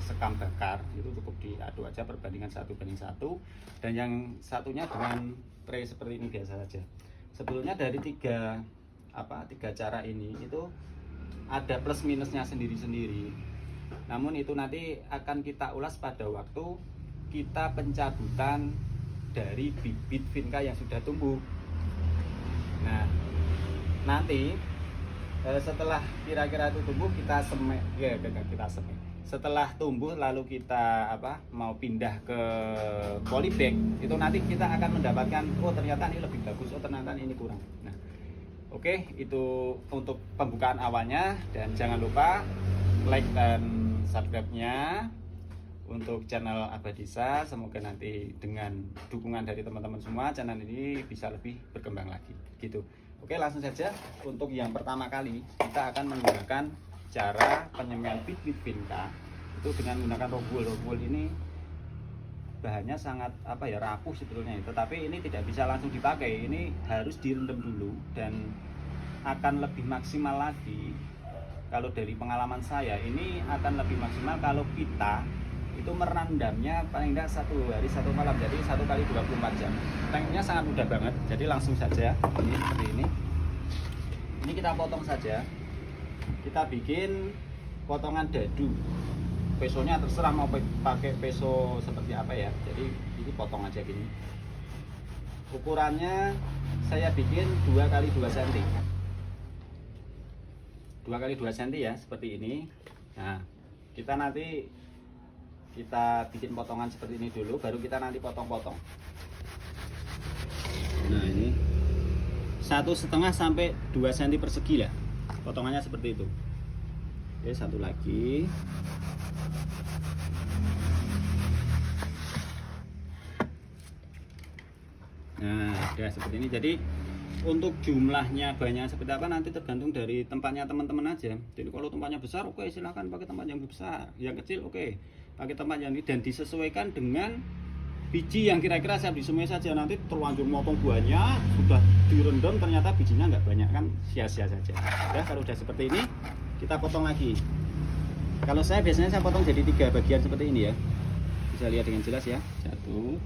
sekam bakar. Itu cukup diaduk aja perbandingan 1:1. Dan yang satunya dengan tray seperti ini biasa saja. Sebetulnya dari 3 cara ini itu ada plus minusnya sendiri-sendiri. Namun itu nanti akan kita ulas pada waktu kita pencabutan dari bibit vinca yang sudah tumbuh. Nah, nanti setelah kira-kira itu tumbuh kita semai ya, kita semai. Setelah tumbuh lalu kita mau pindah ke polybag, itu nanti kita akan mendapatkan oh ternyata ini lebih bagus, oh ternyata ini kurang. Nah, oke, itu untuk pembukaan awalnya, dan jangan lupa like dan subscribe-nya untuk channel Abah Disa. Semoga nanti dengan dukungan dari teman-teman semua channel ini bisa lebih berkembang lagi gitu. Oke, langsung saja. Untuk yang pertama kali kita akan menggunakan cara penyemaian bibit vinca itu dengan menggunakan rock wool. Rock wool ini bahannya sangat rapuh sebetulnya, tetapi ini tidak bisa langsung dipakai. Ini harus direndam dulu dan akan lebih maksimal lagi. Kalau dari pengalaman saya ini akan lebih maksimal kalau kita itu merendamnya paling tidak 1 hari 1 malam, jadi 1 kali 24 jam. Tekniknya sangat mudah banget, jadi langsung saja ini seperti ini. Ini kita potong saja, kita bikin potongan dadu. Pesonya terserah mau pakai peso seperti apa ya, jadi ini potong aja gini. Ukurannya saya bikin 2 kali 2 cm, 2 kali 2 cm ya, seperti ini. Nah, kita bikin potongan seperti ini dulu, baru kita nanti potong-potong. Nah, ini 1,5 sampai 2 cm persegi lah, potongannya seperti itu. Oke, satu lagi. Nah, udah seperti ini. Jadi untuk jumlahnya banyak seperti apa nanti tergantung dari tempatnya teman-teman aja. Jadi kalau tempatnya besar, oke, silahkan pakai tempat yang besar. Yang kecil, oke, pakai tempat yang ini, dan disesuaikan dengan biji yang kira-kira siap disemai saja. Nanti terlanjur motong buahnya, sudah direndam ternyata bijinya nggak banyak, kan sia-sia saja. Ya, kalau udah seperti ini kita potong lagi. Kalau saya biasanya saya potong jadi 3 bagian seperti ini ya, bisa lihat dengan jelas ya. 1,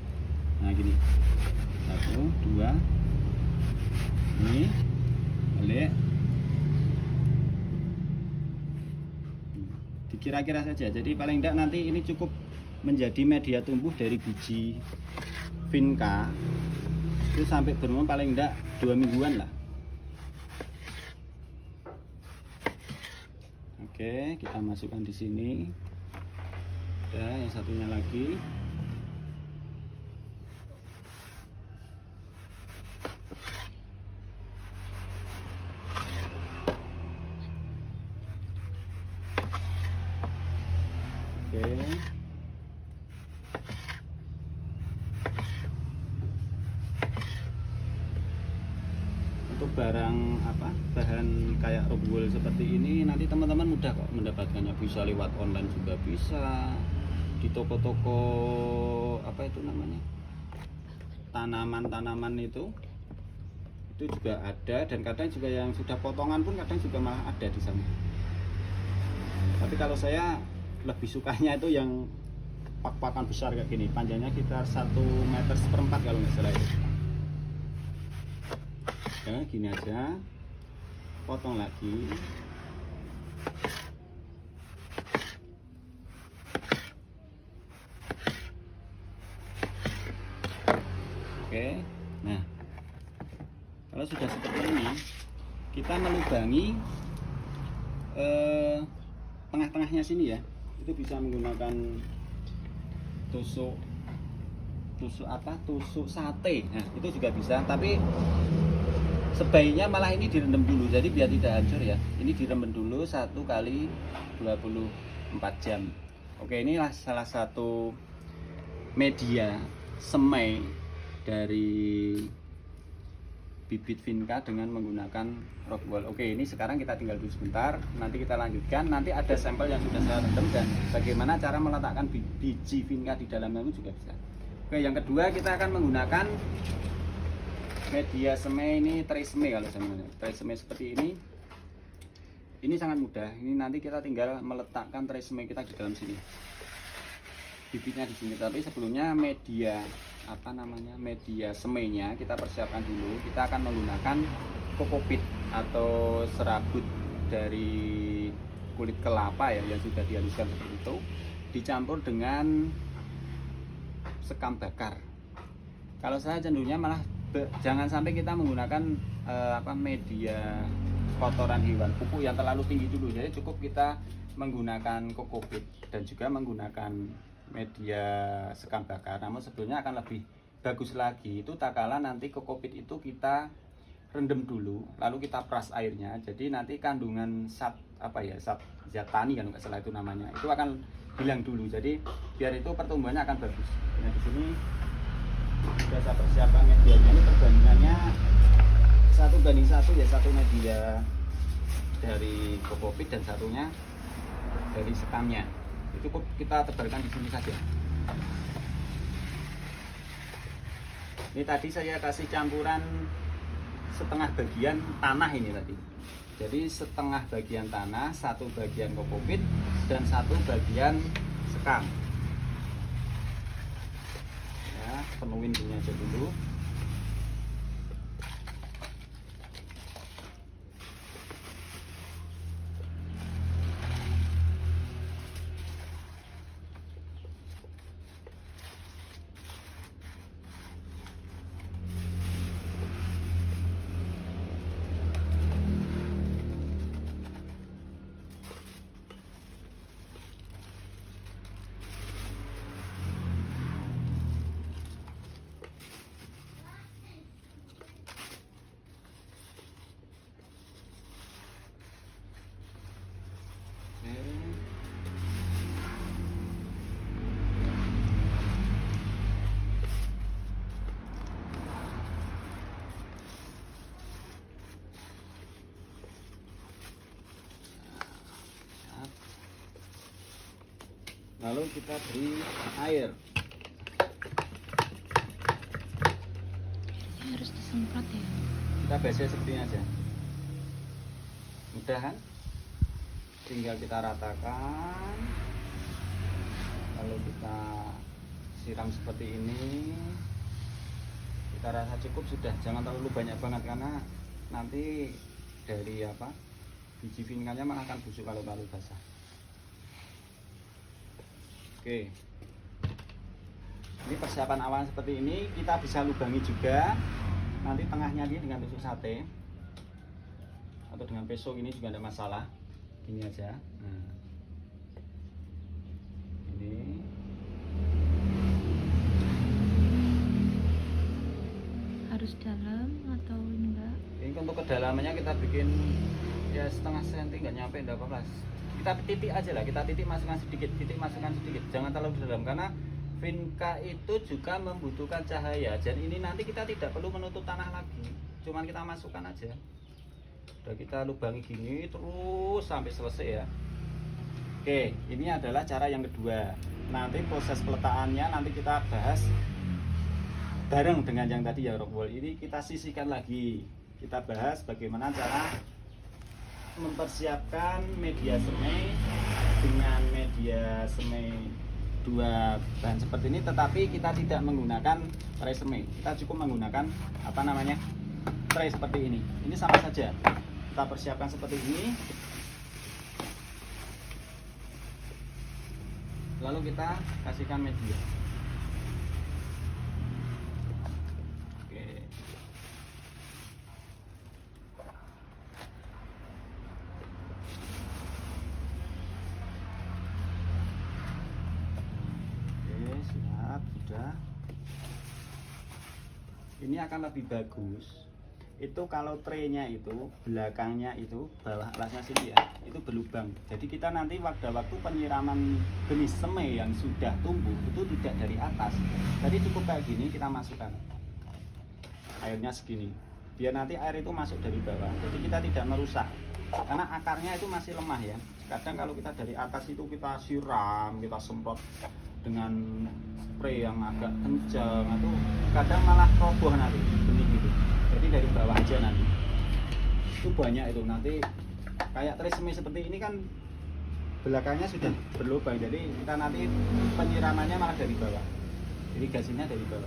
nah gini, 1, 2, ini balik, dikira-kira saja. Jadi paling tidak nanti ini cukup menjadi media tumbuh dari biji vinca itu sampai berumur paling enggak 2 mingguan lah. Oke, kita masukkan di sini. Ada yang satunya lagi. Oke. Untuk barang bahan kayak rock wool seperti ini nanti teman-teman mudah kok mendapatkannya, bisa lewat online juga bisa, di toko-toko itu namanya tanaman itu juga ada, dan kadang juga yang sudah potongan pun kadang juga malah ada di sana. Tapi kalau saya lebih sukanya itu yang pak-pakan besar kayak gini, panjangnya sekitar 1,4 meter kalau nggak salah itu. Ya, gini aja, potong lagi. Oke, nah kalau sudah seperti ini, kita melubangi tengah-tengahnya sini ya. Itu bisa menggunakan tusuk sate. Nah, itu juga bisa, tapi sebaiknya malah ini direndam dulu, jadi biar tidak hancur ya. Ini direndam dulu 1 kali 24 jam. Oke, inilah salah satu media semai dari bibit vinca dengan menggunakan rock wool. Oke, ini sekarang kita tinggal dulu sebentar, nanti kita lanjutkan. Nanti ada sampel yang sudah saya rendam dan bagaimana cara meletakkan biji vinca di dalamnya itu juga bisa. Oke, yang kedua kita akan menggunakan media semai, ini tresemme kalau sebenarnya. Tresemme seperti ini. Ini sangat mudah. Ini nanti kita tinggal meletakkan tresemme kita di dalam sini. Bibitnya di sini. Tapi sebelumnya media media semainya kita persiapkan dulu. Kita akan menggunakan kokopit atau serabut dari kulit kelapa ya, yang sudah dihaluskan seperti itu, dicampur dengan sekam bakar. Kalau saya cenderungnya malah jangan sampai kita menggunakan media kotoran hewan, pupuk yang terlalu tinggi dulu. Jadi cukup kita menggunakan kokopit dan juga menggunakan media sekam bakar. Namun sebetulnya akan lebih bagus lagi itu tak kala nanti kokopit itu kita rendam dulu, lalu kita peras airnya. Jadi nanti kandungan zat zat tani kan nggak salah itu namanya, itu akan hilang dulu. Jadi biar itu pertumbuhannya akan bagus. Nah, di sini sudah saya persiapkan medianya. Ini perbandingannya 1:1 ya, 1 media dari kokopit dan satunya dari sekamnya. Itu cukup kita tebarkan di sini saja. Ini tadi saya kasih campuran setengah bagian tanah ini tadi. Jadi setengah bagian tanah, 1 bagian kokopit dan 1 bagian sekam. Ya, penuhin gini aja dulu. Lalu kita beri air. Ini harus disemprot ya. Kita biasa seperti ini aja. Mudah kan? Tinggal kita ratakan. Lalu kita siram seperti ini. Kita rasa cukup sudah. Jangan terlalu banyak banget karena nanti dari biji vincanya malah akan busuk kalau terlalu basah. Oke, Ini persiapan awal seperti ini, kita bisa lubangi juga. Nanti tengahnya ini dengan tusuk sate atau dengan peso ini juga tidak masalah. Gini aja. Nah, ini Harus dalam atau enggak? ini untuk kedalamannya kita bikin ya setengah senti, nggak nyampe, enggak apa-apa. Kita titik aja lah, kita titik masukkan sedikit, titik masukkan sedikit, jangan terlalu dalam karena vinca itu juga membutuhkan cahaya. Dan ini nanti kita tidak perlu menutup tanah lagi, cuman kita masukkan aja. Udah kita lubangi gini terus sampai selesai ya. Oke, ini adalah cara yang kedua. Nanti proses peletakannya nanti kita bahas bareng dengan yang tadi ya, rock wall. Ini kita sisihkan lagi. Kita bahas bagaimana cara mempersiapkan media semai dengan media semai dua bahan seperti ini, tetapi kita tidak menggunakan tray semai. Kita cukup menggunakan apa namanya, tray seperti ini. Ini sama saja. Kita persiapkan seperti ini. Lalu kita kasihkan media. Oke. Oke, siap, sudah. Ini akan lebih bagus itu kalau traynya itu belakangnya itu bawah alasnya sini ya, itu berlubang. Jadi kita nanti pada waktu penyiraman benih semai yang sudah tumbuh itu tidak dari atas, jadi cukup kayak gini kita masukkan airnya segini, biar nanti air itu masuk dari bawah. Jadi kita tidak merusak karena akarnya itu masih lemah ya. Kadang kalau kita dari atas itu kita siram, kita semprot dengan spray yang agak kencang, atau kadang malah roboh nanti benih gitu. Jadi dari bawah aja nanti. Itu banyak itu nanti kayak tray semai seperti ini kan belakangnya sudah berlubang. Jadi kita nanti penyiramannya malah dari bawah. Irigasinya dari bawah.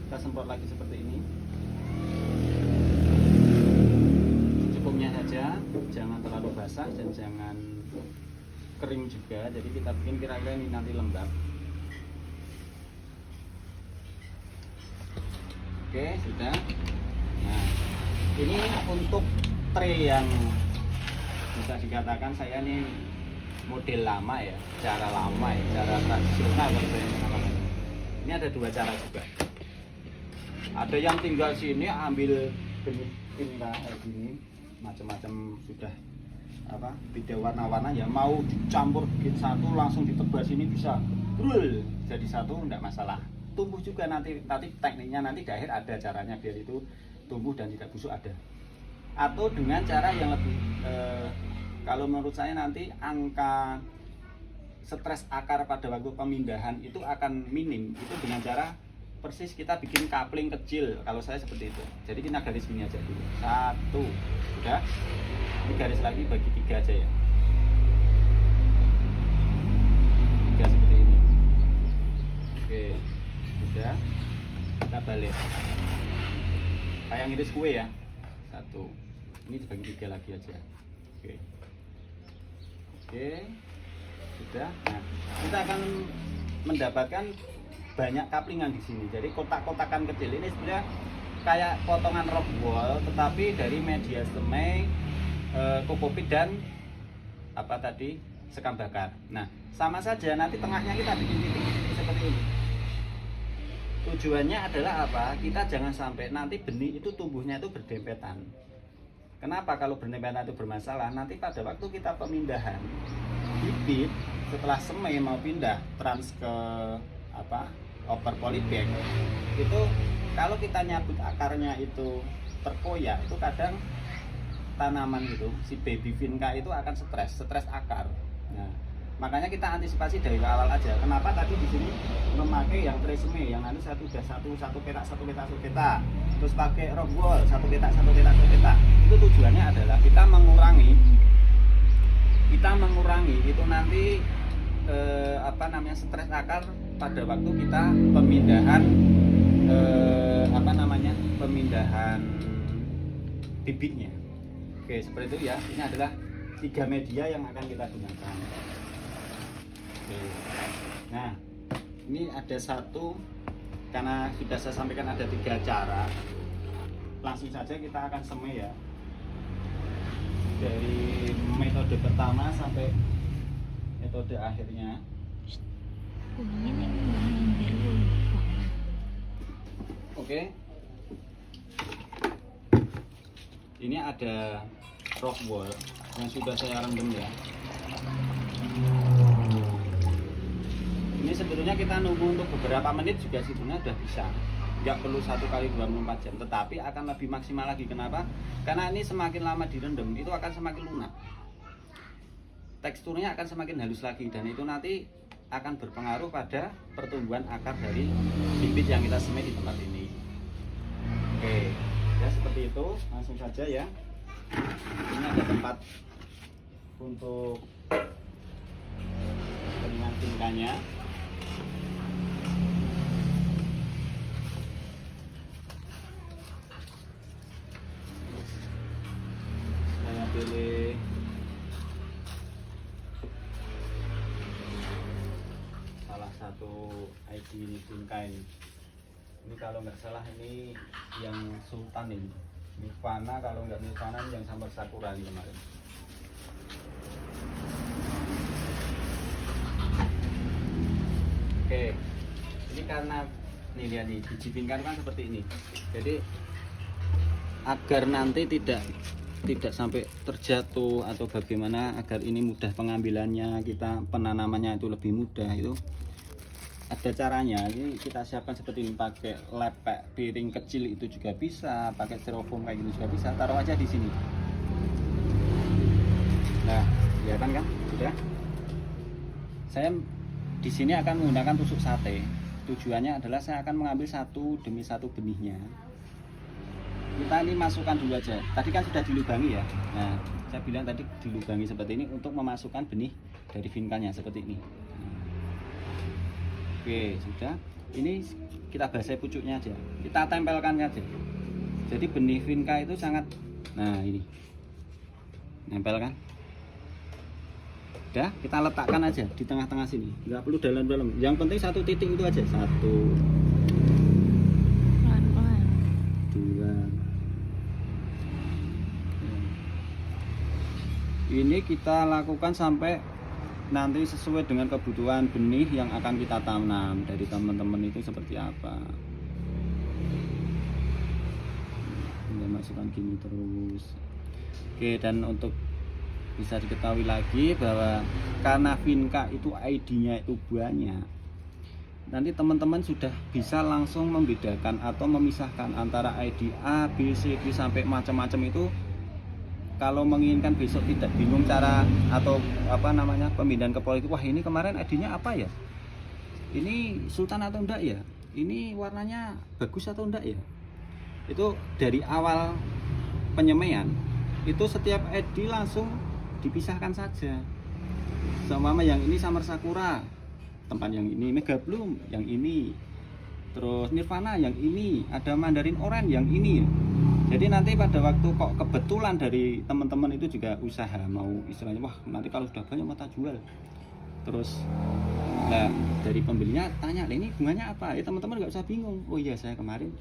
Kita semprot lagi seperti ini. Cukupnya saja, jangan terlalu basah dan jangan kering juga. Jadi kita bikin kira-kira ini nanti lembab. Oke, sudah. Nah, ini untuk tray yang bisa dikatakan saya ini model lama ya, cara lama ya, cara tradisional kalau saya mengatakan. Ini ada dua cara juga. Ada yang tinggal sini ambil benih vinca kayak gini, macam-macam sudah apa beda warna-warna ya, mau dicampur bikin satu langsung ditebas ini bisa brul jadi satu, enggak masalah. Tumbuh juga nanti tekniknya nanti di akhir ada caranya biar itu tumbuh dan tidak busuk ada. Atau dengan cara yang lebih kalau menurut saya nanti angka stres akar pada waktu pemindahan itu akan minim, itu dengan cara persis kita bikin coupling kecil. Kalau saya seperti itu. Jadi kita garis gini aja dulu. Satu, sudah. Ini garis lagi bagi tiga aja ya. Tiga seperti ini. Oke, sudah. Kita balik. Kayak ngiris kue ya. Satu. Ini dibagi tiga lagi aja. Oke. Oke. Sudah. Nah, kita akan mendapatkan banyak kaplingan di sini. Jadi kotak-kotakan kecil ini sebenarnya kayak potongan rock wall, tetapi dari media semai, kokopit dan apa tadi sekam bakar. Nah, sama saja nanti tengahnya kita bikin titik-titik seperti ini. Tujuannya adalah apa? Kita jangan sampai nanti benih itu tumbuhnya itu berdempetan. Kenapa? Kalau berdempetan itu bermasalah. Nanti pada waktu kita pemindahan bibit setelah semai mau pindah trans ke apa? Over polybag itu kalau kita nyabut akarnya itu terkoyak, itu kadang tanaman itu si baby vinca itu akan stres akar. Nah, makanya kita antisipasi dari awal aja. Kenapa tadi di sini memakai yang tray semai yang nanti satu petak, terus pakai rock wall satu petak. Itu tujuannya adalah kita mengurangi itu nanti stres akar pada waktu kita pemindahan pemindahan bibitnya. Oke, seperti itu ya. Ini adalah 3 media yang akan kita gunakan. Oke. Nah, Ini ada satu, karena sudah saya sampaikan ada 3 cara. Langsung saja kita akan semai ya. Dari metode pertama sampai metode akhirnya. Bunyinya nih ngambil dulu. Oke. Ini ada rock wool yang sudah saya rendam ya. Ini sebetulnya kita nunggu untuk beberapa menit juga sebetulnya udah bisa. Nggak perlu 1 kali 24 jam, tetapi akan lebih maksimal lagi. Kenapa? Karena ini semakin lama direndam itu akan semakin lunak, teksturnya akan semakin halus lagi, dan itu nanti akan berpengaruh pada pertumbuhan akar dari bibit yang kita semai di tempat ini. Oke, ya seperti itu. Langsung saja ya. Ini ada tempat untuk penyimpanan vinkanya. Saya pilih salah satu ID vinka ini. Ini kalau nggak salah ini yang Sultan ini. Nirvana, kalau nggak Nirvana ini yang Summer Sakura ini kemarin. Oke, ini karena nih lihat nih biji vinka kan seperti ini. Jadi agar nanti tidak sampai terjatuh atau bagaimana, agar ini mudah pengambilannya, kita penanamannya itu lebih mudah, itu ada caranya. Ini kita siapkan seperti ini, pakai lepek piring kecil itu juga bisa, pakai styrofoam kayak gitu juga bisa, taruh aja di sini. Nah, kelihatan kan? Sudah. Saya di sini akan menggunakan tusuk sate. Tujuannya adalah saya akan mengambil satu demi satu benihnya. Kita ini masukkan dulu aja. Tadi kan sudah dilubangi ya. Nah, saya bilang tadi dilubangi seperti ini untuk memasukkan benih dari vinkanya seperti ini. Oke, sudah. Ini kita basahi pucuknya aja. Kita tempelkan aja. Jadi benih vinka itu sangat, nah ini, nempel kan? Udah, kita letakkan aja di tengah-tengah sini. Nggak perlu dalam-dalam. Yang penting satu titik itu aja. 1, 2. Ini kita lakukan sampai nanti sesuai dengan kebutuhan benih yang akan kita tanam dari teman-teman itu seperti apa. Kita masukkan gini terus. Oke, dan untuk bisa diketahui lagi bahwa karena vinka itu ID-nya itu banyak, nanti teman-teman sudah bisa langsung membedakan atau memisahkan antara ID A, B, C, D sampai macam-macam itu. Kalau menginginkan besok tidak bingung cara atau apa namanya pemindahan ke politik, wah ini kemarin ID-nya apa ya, ini Sultan atau enggak ya, ini warnanya bagus atau enggak ya, itu dari awal penyemaian itu setiap ID langsung dipisahkan saja. Seumpama yang ini Summer Sakura, tempat yang ini Mega Bloom, yang ini terus Nirvana, yang ini ada Mandarin Orange, yang ini. Jadi nanti pada waktu kok kebetulan dari teman-teman itu juga usaha mau istilahnya, wah nanti kalau sudah banyak mau tak jual. Terus nah dari pembelinya tanya, ini bunganya apa? Ya teman-teman nggak usah bingung. Oh iya, saya kemarin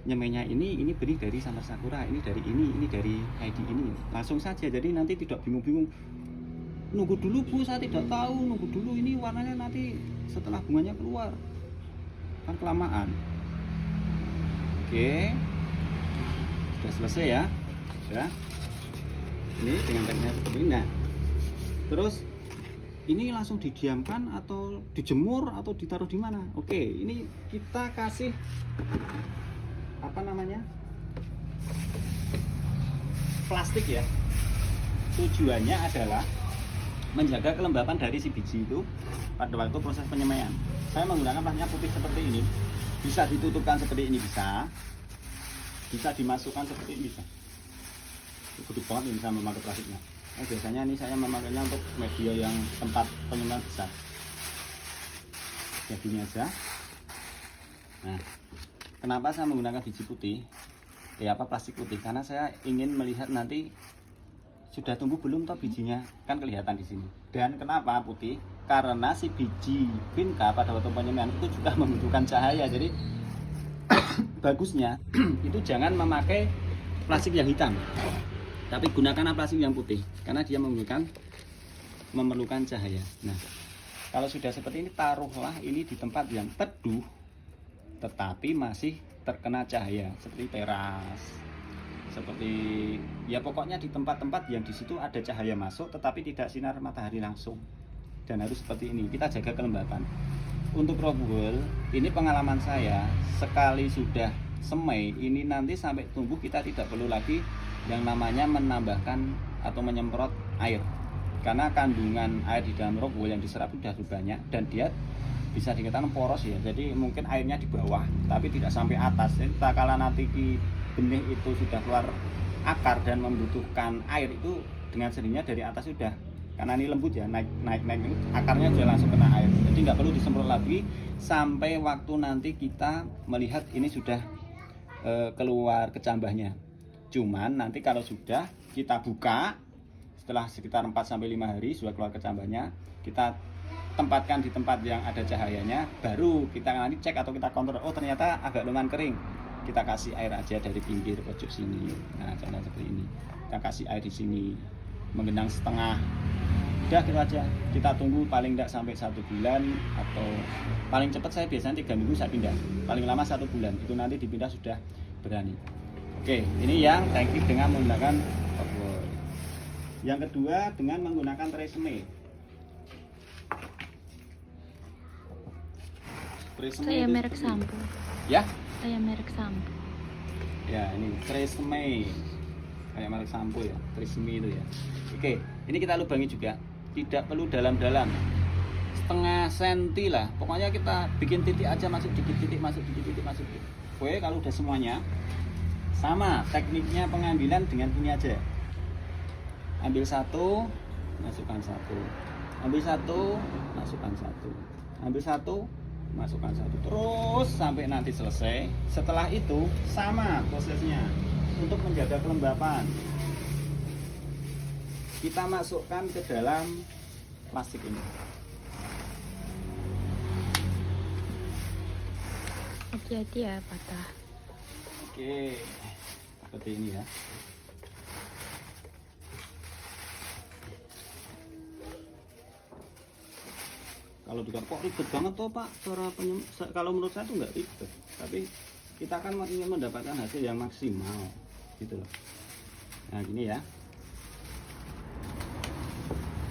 nyemainya ini benih dari Summer Sakura, ini dari ini dari ID ini. Langsung saja, jadi nanti tidak bingung-bingung. Nunggu dulu Bu, saya tidak tahu, nunggu dulu ini warnanya nanti setelah bunganya keluar. Kan kelamaan. Oke. Sudah selesai ya. Sudah. Ini dengan tekniknya seperti ini. Nah, terus ini langsung didiamkan atau dijemur atau ditaruh di mana? Oke, ini kita kasih apa namanya? Plastik ya. Tujuannya adalah menjaga kelembapan dari si biji itu pada waktu proses penyemaian. Saya menggunakan plastiknya putih seperti ini. Bisa ditutupkan seperti ini, bisa dimasukkan seperti ini, bisa. Gede banget ini saya memakai plastiknya. Nah, biasanya ini saya memakainya untuk media yang tempat penyemaian besar. Jadi ini aja. Nah, kenapa saya menggunakan biji putih? Plastik putih? Karena saya ingin melihat nanti sudah tumbuh belum toh bijinya, kan kelihatan di sini. Dan kenapa putih? Karena si biji vinca pada waktu penyemaian itu juga membutuhkan cahaya. Jadi bagusnya itu jangan memakai plastik yang hitam, tapi gunakan plastik yang putih karena dia memerlukan cahaya. Nah, kalau sudah seperti ini, taruhlah ini di tempat yang teduh tetapi masih terkena cahaya, seperti teras, seperti ya pokoknya di tempat-tempat yang di situ ada cahaya masuk tetapi tidak sinar matahari langsung. Dan harus seperti ini, kita jaga kelembapan. Untuk robuol, ini pengalaman saya, sekali sudah semai ini nanti sampai tumbuh kita tidak perlu lagi yang namanya menambahkan atau menyemprot air, karena kandungan air di dalam robuol yang diserap sudah banyak dan dia bisa dikatakan poros ya. Jadi mungkin airnya di bawah tapi tidak sampai atas. Jadi kala nanti benih itu sudah keluar akar dan membutuhkan air, itu dengan sendirinya dari atas sudah, karena ini lembut ya, naik itu akarnya sudah langsung kena air. Jadi nggak perlu disemprot lagi sampai waktu nanti kita melihat ini sudah keluar kecambahnya. Cuman nanti kalau sudah kita buka setelah sekitar 4-5 hari sudah keluar kecambahnya, kita tempatkan di tempat yang ada cahayanya, baru kita nanti cek atau kita kontrol, oh ternyata agak lumayan kering, kita kasih air aja dari pinggir pojok sini. Nah, contoh seperti ini, kita kasih air di sini menggenang setengah, udah gitu aja. Kita tunggu paling tidak sampai 1 bulan, atau paling cepat saya biasanya 3 minggu saya pindah, paling lama 1 bulan, itu nanti dipindah sudah berani. Oke, ini yang teknik dengan menggunakan robuol. Yang kedua dengan menggunakan tresemme. Saya merek sampo. Ya? Saya merek sampo. Ya, ini tresemme. Kayak merek sampo ya, tresemme itu ya. Oke, ini kita lubangi juga. Tidak perlu dalam-dalam. Setengah senti lah. Pokoknya kita bikin titik aja, masuk dikit titik, masuk dikit titik, masuk dikit. Oke, kalau udah semuanya sama, tekniknya pengambilan dengan ini aja. Ambil satu, masukkan satu. Ambil satu, masukkan satu. Ambil satu, masukkan satu. Terus sampai nanti selesai. Setelah itu sama prosesnya untuk menjaga kelembapan. Kita masukkan ke dalam plastik ini. Hati-hati ya patah. Oke, seperti ini ya. Kalau dikatakan kok ribet banget toh Pak, cara kalau menurut saya itu nggak ribet, tapi kita kan ingin mendapatkan hasil yang maksimal, gitu loh. Nah gini ya.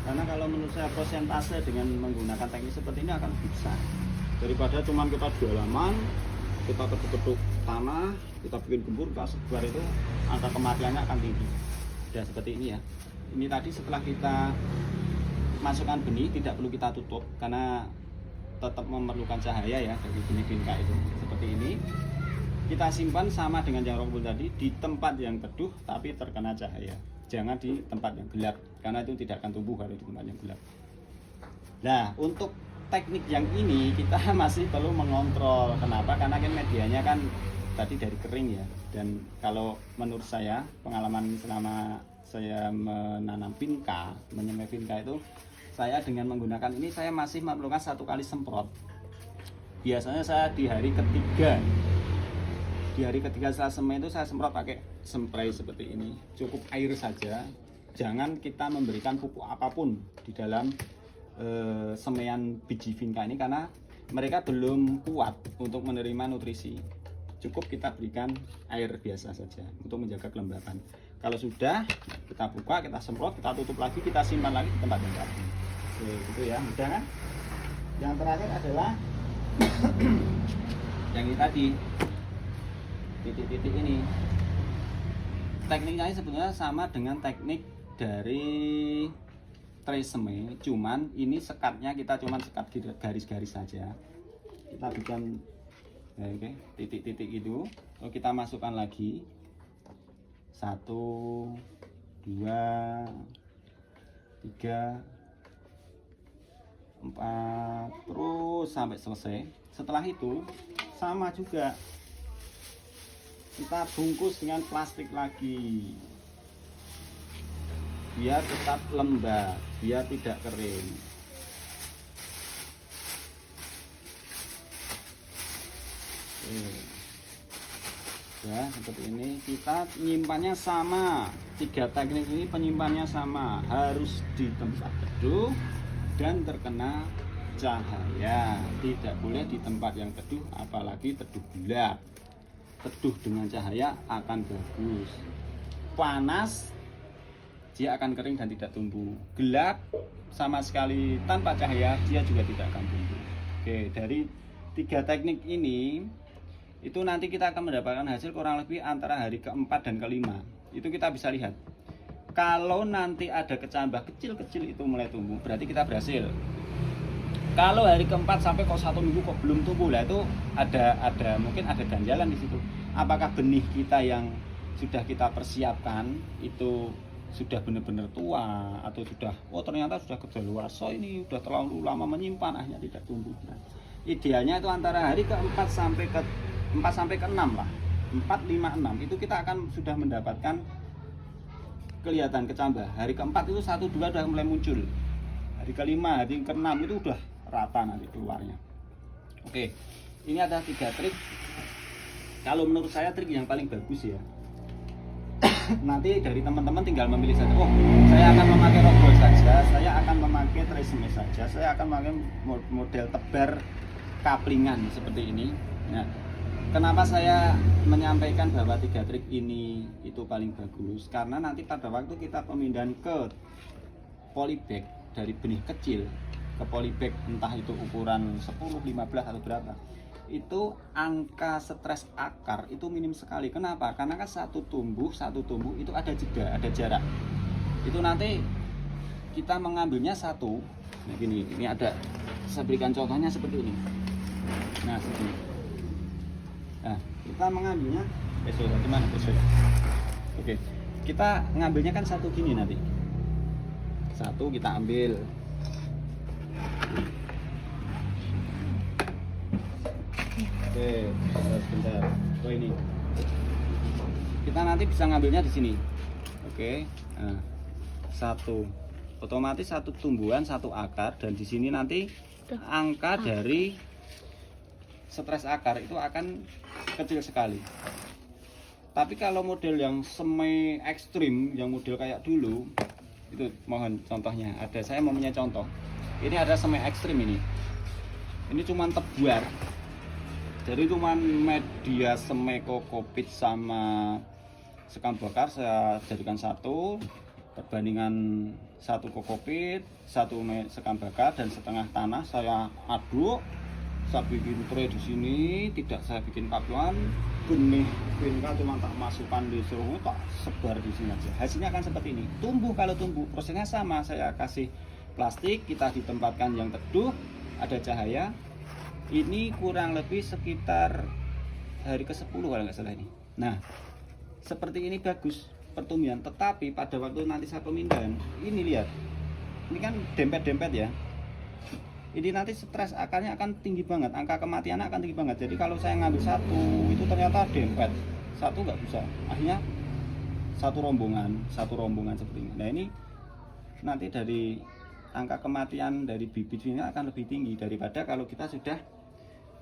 Karena kalau menurut saya persentase dengan menggunakan teknik seperti ini akan bisa, daripada cuman kita di halaman, kita ketuk-ketuk tanah, kita bikin gembur, kita sebar, itu angka kematiannya akan tinggi. Dan seperti ini ya. Ini tadi setelah kita masukkan benih, tidak perlu kita tutup karena tetap memerlukan cahaya ya dari benih vinca itu. Seperti ini. Kita simpan sama dengan yang robuol tadi di tempat yang teduh tapi terkena cahaya. Jangan di tempat yang gelap karena itu tidak akan tumbuh kalau di tempat yang gelap. Nah, untuk teknik yang ini kita masih perlu mengontrol. Kenapa? Karena kan medianya kan tadi dari kering ya. Dan kalau menurut saya, pengalaman selama saya menanam vinca, menyemai vinca itu, saya dengan menggunakan ini saya masih memerlukan 1 kali semprot. Biasanya saya di hari ketiga setelah semai itu saya semprot pakai spray seperti ini. Cukup air saja. Jangan kita memberikan pupuk apapun di dalam semaian biji vinca ini karena mereka belum kuat untuk menerima nutrisi. Cukup kita berikan air biasa saja untuk menjaga kelembapan. Kalau sudah, kita buka, kita semprot, kita tutup lagi, kita simpan lagi di tempat yang rapi. Oke, gitu ya, mudah kan? Yang terakhir adalah yang ini tadi, titik-titik ini. Tekniknya sebenarnya sama dengan teknik dari tresemme, cuman ini sekatnya kita cuman sekat garis-garis saja. Kita bikin oke, titik-titik itu, lalu kita masukkan lagi 1, 2, 3, 4, terus sampai selesai. Setelah itu sama juga, kita bungkus dengan plastik lagi. biar tetap lembab, biar tidak kering. Ya, seperti ini. Kita menyimpannya sama. 3 teknik ini penyimpannya sama, harus di tempat teduh dan terkena cahaya. Tidak boleh di tempat yang teduh, apalagi teduh gelap. Teduh dengan cahaya akan bagus. Panas dia akan kering dan tidak tumbuh. Gelap sama sekali tanpa cahaya dia juga tidak akan tumbuh. Oke, dari 3 teknik ini itu nanti kita akan mendapatkan hasil kurang lebih antara hari keempat dan kelima. Itu kita bisa lihat. Kalau nanti ada kecambah kecil-kecil itu mulai tumbuh, berarti kita berhasil. Kalau hari keempat sampai kok 1 minggu kok belum tumbuh, lah itu ada mungkin ada ganjalan di situ. Apakah benih kita yang sudah kita persiapkan itu sudah benar-benar tua, atau sudah ternyata sudah kedaluarsa, ini sudah terlalu lama menyimpan, akhirnya tidak tumbuh. Nah, idealnya itu antara hari ke-4 sampai ke-6 lah. 4, 5, 6 itu kita akan sudah mendapatkan kelihatan kecambah. Hari ke-4 itu 1, 2 sudah mulai muncul. Hari ke-5, hari ke-6 itu udah rata nanti keluarnya. Oke, ini ada 3 trik. Kalau menurut saya trik yang paling bagus ya. Nanti dari teman-teman tinggal memilih saja. Oh, saya akan memakai roboh saja, saya akan memakai tresemme saja, saya akan memakai model tebar kaplingan seperti ini. Nah, kenapa saya menyampaikan bahwa 3 trik ini itu paling bagus? Karena nanti pada waktu kita pemindahan ke polybag dari benih kecil ke polybag, entah itu ukuran 10, 15 atau berapa, itu angka stres akar itu minim sekali. Kenapa? Karena kan satu tumbuh itu ada jeda, ada jarak. Itu nanti kita mengambilnya satu. Nah gini, ini ada, saya berikan contohnya seperti ini. Nah seperti ini. Nah kita mengambilnya gimana? Oke, kita ngambilnya kan satu gini nanti. Satu kita ambil. Oke, sebentar. Oh ini. Kita nanti bisa ngambilnya di sini. Oke. Nah, satu. Otomatis satu tumbuhan, satu akar, dan di sini nanti angka dari stres akar itu akan kecil sekali. Tapi kalau model yang semi ekstrim, yang model kayak dulu, itu mohon contohnya. Saya mau punya contoh. Ini ada semi ekstrim ini. Ini cuman tebar. Jadi cuman media semekokopit sama sekam bakar saya jadikan satu, perbandingan satu kokopit, satu sekam bakar dan setengah tanah saya aduk. Saya bikin tray di sini, tidak saya bikin kapuan, benih vinca cuma tak masukkan di seluruh, tak sebar di sini aja. Hasilnya akan seperti ini. Tumbuh, kalau tumbuh prosesnya sama, saya kasih plastik, kita ditempatkan yang teduh, ada cahaya. Ini kurang lebih sekitar hari ke-10 kalau nggak salah ini. Nah, seperti ini bagus pertumbuhan, tetapi pada waktu nanti saya pemindahan, ini lihat, ini kan dempet-dempet ya. Ini nanti stres akarnya akan tinggi banget, angka kematiannya akan tinggi banget. Jadi kalau saya ngambil satu, itu ternyata dempet, satu nggak bisa. Akhirnya satu rombongan seperti ini. Nah ini nanti dari angka kematian dari bibitnya akan lebih tinggi daripada kalau kita sudah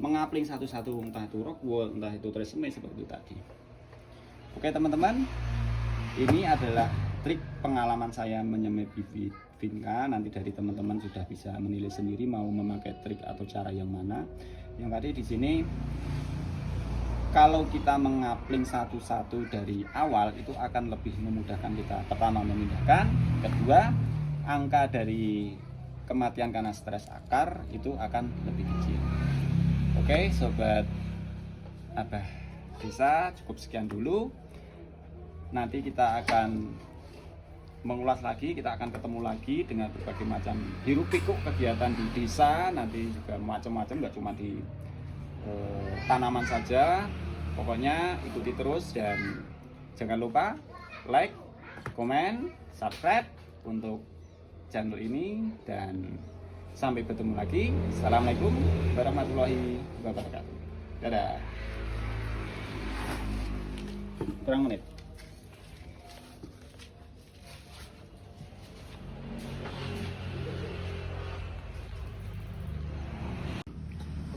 mengapling satu-satu, entah itu rockwool, entah itu tresemme seperti itu tadi. Oke teman-teman, ini adalah trik pengalaman saya menyemai bibit vinca. Nanti dari teman-teman sudah bisa menilai sendiri mau memakai trik atau cara yang mana. Yang tadi di sini kalau kita mengapling satu-satu dari awal itu akan lebih memudahkan kita. Pertama memindahkan, kedua angka dari kematian karena stres akar itu akan lebih kecil. Oke sobat Abah Desa, cukup sekian dulu. Nanti kita akan mengulas lagi, kita akan ketemu lagi dengan berbagai macam hiruk pikuk kegiatan di desa. Nanti juga macam-macam, nggak cuma di tanaman saja. Pokoknya ikuti terus dan jangan lupa like, komen, subscribe untuk channel ini, dan sampai bertemu lagi. Assalamualaikum warahmatullahi wabarakatuh. Dadah. Kurang menit.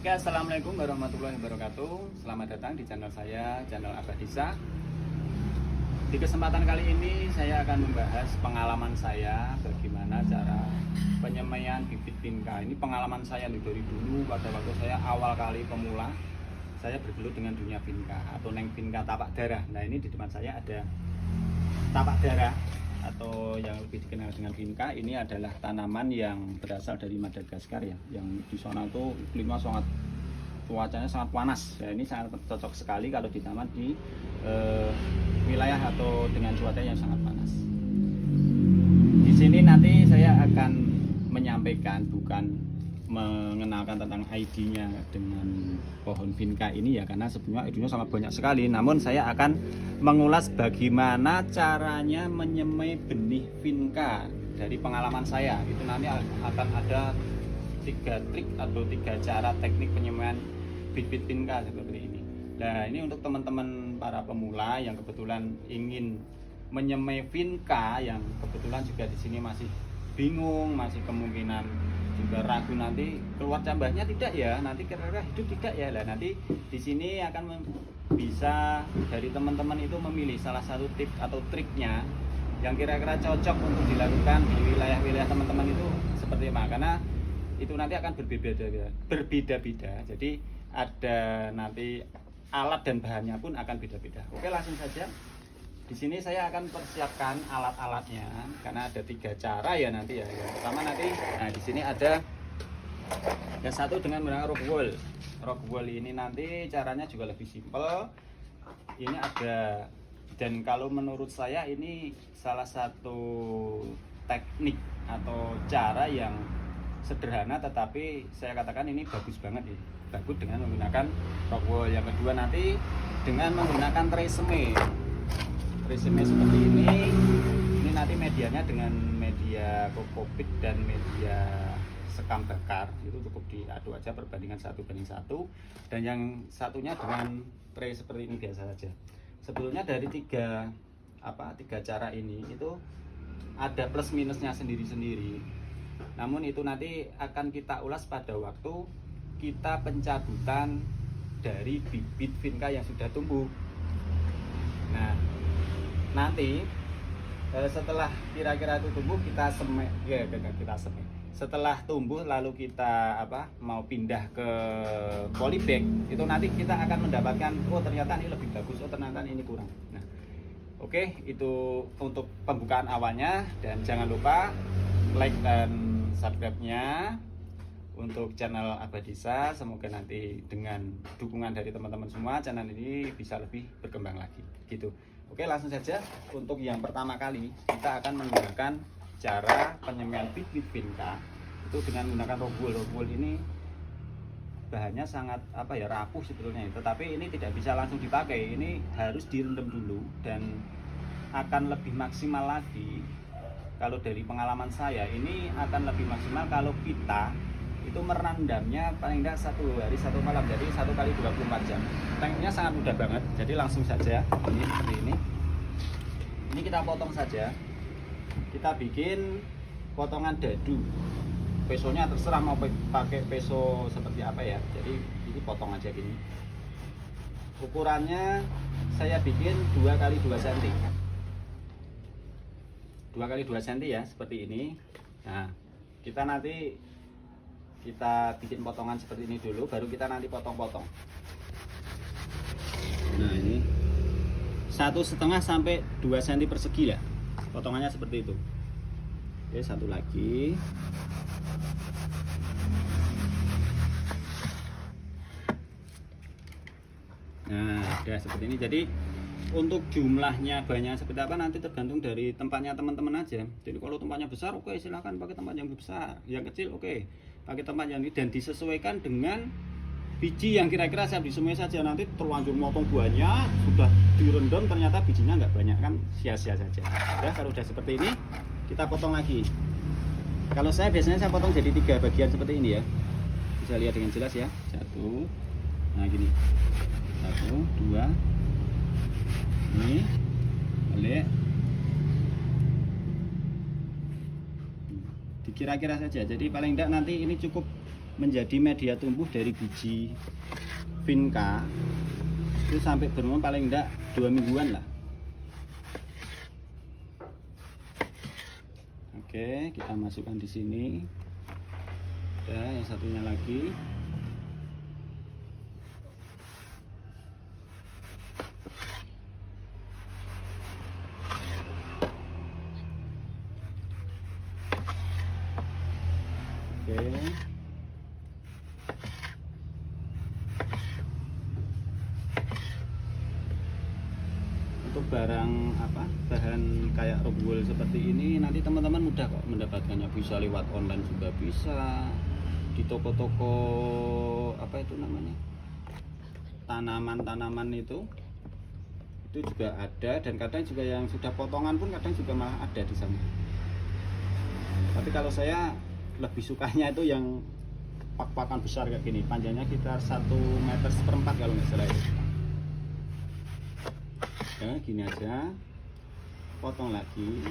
Oke, assalamualaikum warahmatullahi wabarakatuh. Selamat datang di channel saya, channel Abadisa. Di kesempatan kali ini saya akan membahas pengalaman saya bagaimana cara penyemaian bibit vinca. Ini pengalaman saya dari dulu pada waktu saya awal kali pemula. Saya bergelut dengan dunia vinca atau neng vinca tapak darah. Nah, ini di depan saya ada tapak darah atau yang lebih dikenal dengan vinca. Ini adalah tanaman yang berasal dari Madagaskar ya, yang di sana itu iklimnya sangat, cuacanya sangat panas ya. Ini sangat cocok sekali kalau ditanam di wilayah atau dengan cuaca yang sangat panas. Di sini nanti saya akan menyampaikan, bukan mengenalkan tentang ID-nya dengan pohon vinca ini ya, karena sebenarnya ID-nya sangat banyak sekali. Namun saya akan mengulas bagaimana caranya menyemai benih vinca dari pengalaman saya. Itu nanti akan ada 3 trik atau 3 cara teknik penyemaian bibit vinca seperti ini. Nah, ini untuk teman-teman para pemula yang kebetulan ingin menyemai vinca, yang kebetulan juga di sini masih bingung, masih kemungkinan juga ragu nanti keluar cabahnya tidak ya, nanti kira-kira hidup tidak ya. Nah, nanti di sini akan bisa dari teman-teman itu memilih salah satu tips atau triknya yang kira-kira cocok untuk dilakukan di wilayah-wilayah teman-teman itu seperti apa, karena itu nanti akan berbeda-beda. Jadi ada nanti alat dan bahannya pun akan beda-beda. Oke, langsung saja. Di sini saya akan persiapkan alat-alatnya karena ada 3 cara ya nanti ya. Yang pertama nanti, nah di sini ada yang satu dengan menggunakan rock wool. Rock wool ini nanti caranya juga lebih simpel. Ini ada, dan kalau menurut saya ini salah satu teknik atau cara yang sederhana, tetapi saya katakan ini bagus banget ya. Bagus dengan menggunakan rock wool. Yang kedua nanti dengan menggunakan tresemme. Tresemme seperti ini nanti medianya dengan media kokopit dan media sekam bakar, itu cukup diaduk aja perbandingan 1:1, dan yang satunya dengan tray seperti ini biasa saja. Sebetulnya dari 3 cara ini itu ada plus minusnya sendiri-sendiri. Namun itu nanti akan kita ulas pada waktu kita pencabutan dari bibit vinca yang sudah tumbuh. Nah, nanti setelah kira-kira itu tumbuh kita semai ya, kita semai. Setelah tumbuh lalu kita mau pindah ke polybag, itu nanti kita akan mendapatkan oh ternyata ini lebih bagus, oh ternyata ini kurang. Nah, oke, itu untuk pembukaan awalnya, dan jangan lupa like dan subscribe-nya untuk channel Abadisa. Semoga nanti dengan dukungan dari teman-teman semua channel ini bisa lebih berkembang lagi gitu. Oke, langsung saja. Untuk yang pertama kali kita akan menggunakan cara penyemaian bibit vinca itu dengan menggunakan rock wool. Rock wool ini bahannya sangat rapuh sebetulnya, tetapi ini tidak bisa langsung dipakai. Ini harus direndam dulu, dan akan lebih maksimal lagi kalau dari pengalaman saya ini akan lebih maksimal kalau kita itu merendamnya paling tidak 1 hari 1 malam, jadi 1 kali 24 jam. Tekniknya sangat mudah banget, jadi langsung saja ini seperti ini. Ini kita potong saja, kita bikin potongan dadu. Pesonya terserah mau pakai peso seperti apa ya, jadi ini potong aja gini. Ukurannya saya bikin 2 kali 2 cm, 2 kali 2 cm ya, seperti ini. Nah, kita bikin potongan seperti ini dulu, baru kita nanti potong-potong. Nah, ini 1,5 sampai 2 cm persegi ya, potongannya seperti itu. Oke, satu lagi. Nah, udah seperti ini. Jadi untuk jumlahnya banyak seperti apa nanti tergantung dari tempatnya teman-teman aja. Jadi kalau tempatnya besar, oke, silahkan pakai tempat yang besar. Yang kecil, oke, pakai tempat yang ini, dan disesuaikan dengan biji yang kira-kira siap disemai saja. Nanti terlanjur motong buahnya, sudah direndam ternyata bijinya nggak banyak, kan sia-sia saja. Udah, kalau udah seperti ini kita potong lagi. Kalau saya biasanya saya potong jadi 3 bagian seperti ini ya, bisa lihat dengan jelas ya. 1, nah gini, 1, 2, ini balik, dikira-kira saja. Jadi paling tidak nanti ini cukup menjadi media tumbuh dari biji vinca itu sampai berumur paling enggak 2 mingguan lah. Oke, kita masukkan di sini. Ada yang satunya lagi. Oke. Untuk barang apa, bahan kayak rockwool seperti ini nanti teman-teman mudah kok mendapatkannya, bisa lewat online juga bisa, di toko-toko apa itu namanya, tanaman-tanaman itu juga ada, dan kadang juga yang sudah potongan pun kadang juga malah ada di sana. Tapi kalau saya lebih sukanya itu yang pak-pakan besar kayak gini, panjangnya sekitar 1,4 meter kalau nggak salah itu. Ya, gini aja, potong lagi.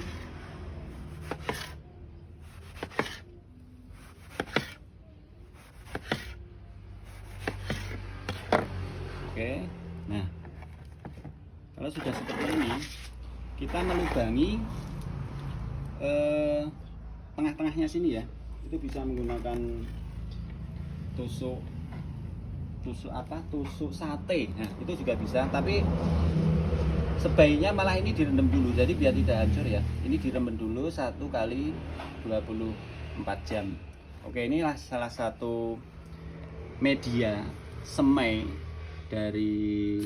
Oke, nah kalau sudah seperti ini, kita melubangi tengah-tengahnya sini ya. Itu bisa menggunakan tusuk sate. Nah, itu juga bisa, tapi sebaiknya malah ini direndam dulu, jadi biar tidak hancur ya. Ini direndam dulu 1 kali 24 jam. Oke, inilah salah satu media semai dari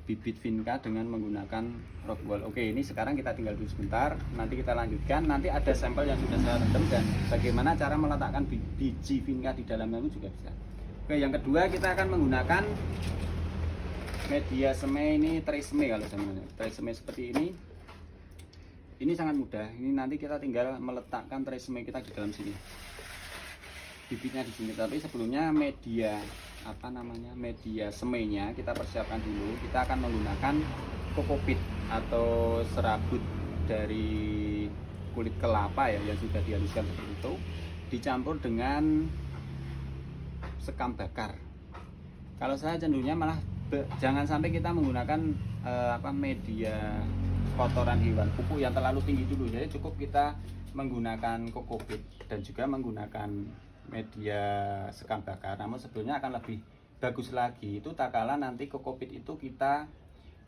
bibit vinca dengan menggunakan rockwool. Oke, ini sekarang kita tinggal dulu sebentar, nanti kita lanjutkan. Nanti ada sampel yang sudah saya rendam dan bagaimana cara meletakkan biji vinca di dalamnya itu juga bisa. Oke, yang kedua kita akan menggunakan media semai, ini tresemme kalau namanya. Tresemme seperti ini. Ini sangat mudah. Ini nanti kita tinggal meletakkan tresemme kita di dalam sini. Bibitnya di sini. Tapi sebelumnya media media semainya kita persiapkan dulu. Kita akan menggunakan kokopit atau serabut dari kulit kelapa ya, yang sudah dihaluskan seperti itu, dicampur dengan sekam bakar. Kalau saya cenderungnya malah jangan sampai kita menggunakan media kotoran hewan, pupuk yang terlalu tinggi dulu. Jadi cukup kita menggunakan kokopit dan juga menggunakan media sekam bakar. Namun sebetulnya akan lebih bagus lagi itu tak kala nanti kokopit itu kita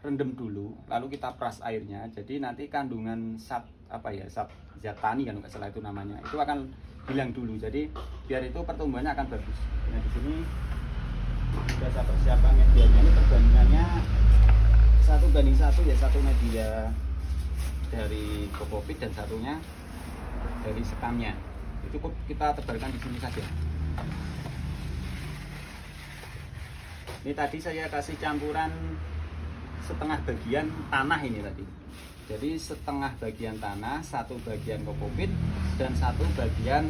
rendam dulu, lalu kita peras airnya. Jadi nanti kandungan zat tani kan nggak salah itu namanya, itu akan hilang dulu. Jadi biar itu pertumbuhannya akan bagus. Nah, di sini sudah saya persiapkan medianya. Ini perbandingannya 1:1 ya, 1 media dari kokopit dan satunya dari sekamnya. Cukup kita tebalkan di sini saja. Ini tadi saya kasih campuran setengah bagian tanah ini tadi. Jadi setengah bagian tanah, 1 bagian kokopit dan 1 bagian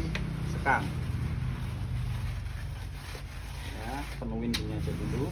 sekam. Ya, penuhin gini aja dulu.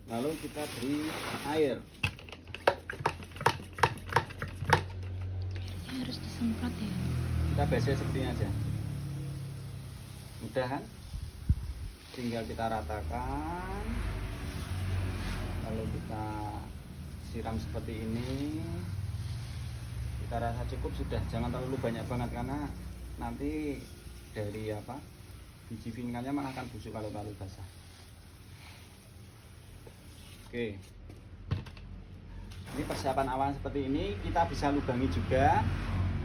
Lalu kita beri air. Ini harus disemprot ya. Kita biasa seperti ini aja. Mudah kan? Tinggal kita ratakan. Lalu kita siram seperti ini. Kita rasa cukup sudah, jangan terlalu banyak banget karena nanti dari biji vincanya malah akan busuk kalau terlalu basah. Oke, Ini persiapan awal seperti ini, kita bisa lubangi juga.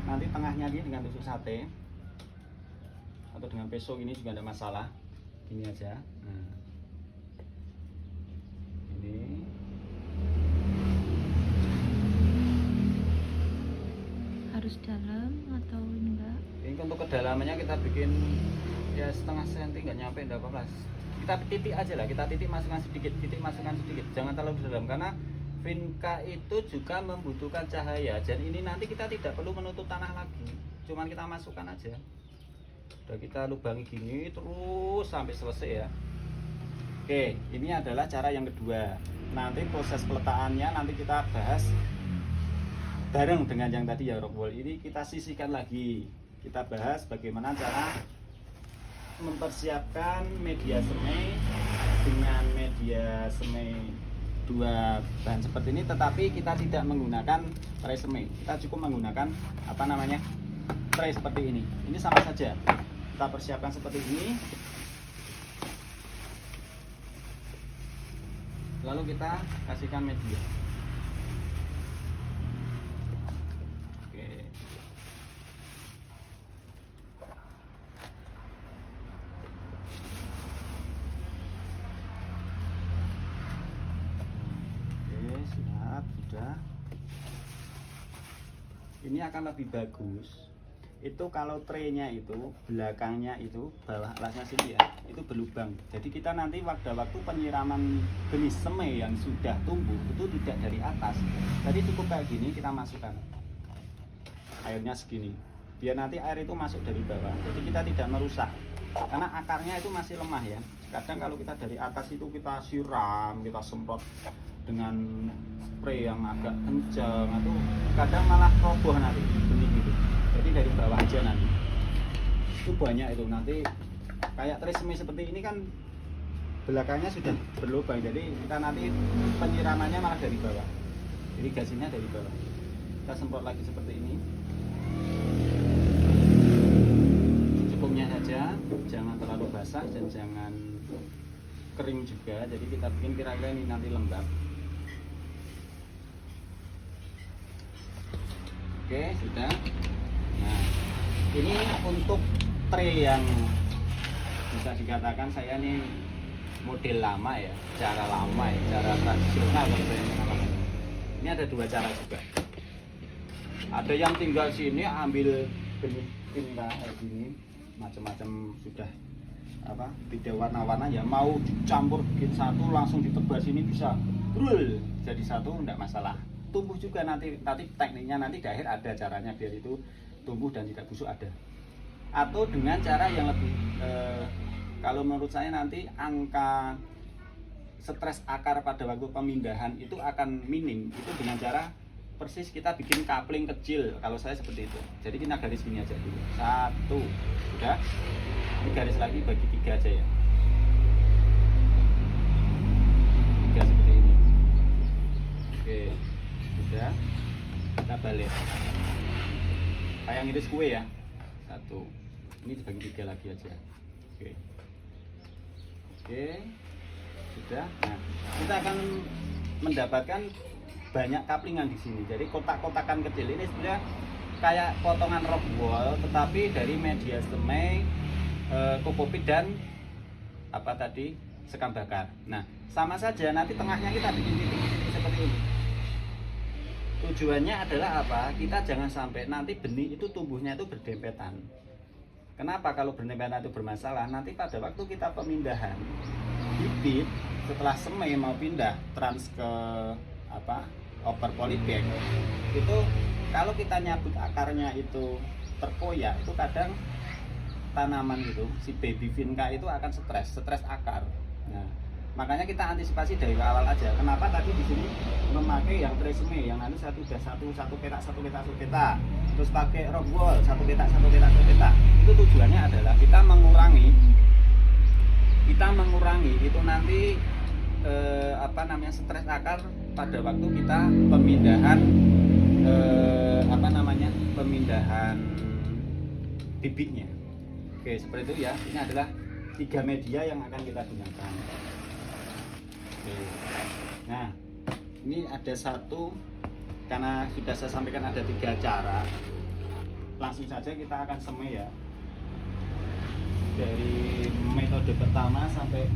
Nanti tengahnya ini dengan tusuk sate atau dengan peso ini juga tidak masalah. Ini aja. Nah, ini Harus dalam atau enggak? ini untuk kedalamannya kita bikin ya setengah senti, nggak nyampe, enggak apa-apa. Kita titik aja lah, kita titik masukkan sedikit, jangan terlalu dalam karena vinca itu juga membutuhkan cahaya. Dan ini nanti kita tidak perlu menutup tanah lagi, cuman kita masukkan aja. Udah kita lubangi gini terus sampai selesai ya. Oke, ini adalah cara yang kedua. Nanti proses peletakannya nanti kita bahas bareng dengan yang tadi ya, rock wall. Ini kita sisihkan lagi. Kita bahas bagaimana cara mempersiapkan media semai dengan media semai dua bahan seperti ini, tetapi kita tidak menggunakan tray semai. Kita cukup menggunakan apa namanya, tray seperti ini. Ini sama saja. Kita persiapkan seperti ini. Lalu kita kasihkan media. Oke. Oke, siap, sudah. Ini akan lebih bagus. Itu kalau traynya itu belakangnya itu bawah alasnya sini ya, itu berlubang. Jadi kita nanti waktu penyiraman benih semai yang sudah tumbuh itu tidak dari atas. Jadi cukup kayak gini kita masukkan airnya segini, biar nanti air itu masuk dari bawah. Jadi kita tidak merusak karena akarnya itu masih lemah ya. Kadang kalau kita dari atas itu kita siram, kita semprot dengan spray yang agak kencang, atau kadang malah roboh nanti benih gitu. Jadi dari bawah aja nanti. Itu banyak itu nanti kayak tray semai seperti ini kan belakangnya sudah berlubang. Jadi kita nanti penyiramannya malah dari bawah. Irigasinya dari bawah. Kita semprot lagi seperti ini. Cukupnya saja, jangan terlalu basah dan jangan kering juga. Jadi kita bikin kira-kira ini nanti lembab. Oke, sudah. Nah, ini untuk tray yang bisa dikatakan saya nih model lama ya, cara lama ya, cara tradisional kalau saya mengatakan. Ini ada dua cara juga. Ada yang tinggal sini ambil benih vinca kayak gini, macam-macam sudah apa beda warna-warna ya, mau dicampur bikin satu langsung ditebas sini bisa brul jadi satu, enggak masalah. Tumbuh juga nanti tekniknya nanti di akhir ada caranya biar itu tumbuh dan tidak busuk ada. Atau dengan cara yang lebih kalau menurut saya nanti angka stres akar pada waktu pemindahan itu akan minim, itu dengan cara persis kita bikin kapling kecil. Kalau saya seperti itu. Jadi kita garis gini aja dulu. Satu, sudah. Ini garis lagi bagi tiga aja ya. Tiga seperti ini. Oke, sudah. Kita balik. Kayak ngiris kue ya. Satu. Ini dibagi tiga lagi aja. Oke. Oke. Sudah. Nah, kita akan mendapatkan banyak kaplingan di sini. Jadi kotak-kotakan kecil ini sebenarnya kayak potongan rock wall, tetapi dari media semai, kokopit dan apa tadi, sekam bakar. Nah, sama saja nanti tengahnya kita bikin titik seperti ini. Tujuannya adalah apa? Kita jangan sampai nanti benih itu tumbuhnya itu berdempetan. Kenapa kalau berdempetan itu bermasalah? Nanti pada waktu kita pemindahan bibit setelah semai mau pindah trans ke apa? Over polybag itu kalau kita nyabut akarnya itu terkoyak, itu kadang tanaman itu si baby vinca itu akan stres akar. Nah, makanya kita antisipasi dari awal aja. Kenapa tadi di sini memakai yang tray semai yang nanti satu petak, terus pakai rock wall satu petak. Itu tujuannya adalah kita mengurangi itu nanti stres akar pada waktu kita pemindahan pemindahan bibitnya. Oke, seperti itu ya. Ini adalah 3 media yang akan kita gunakan. Oke. Nah, ini ada 1, karena sudah saya sampaikan ada 3 cara, langsung saja kita akan semai ya, dari metode pertama sampai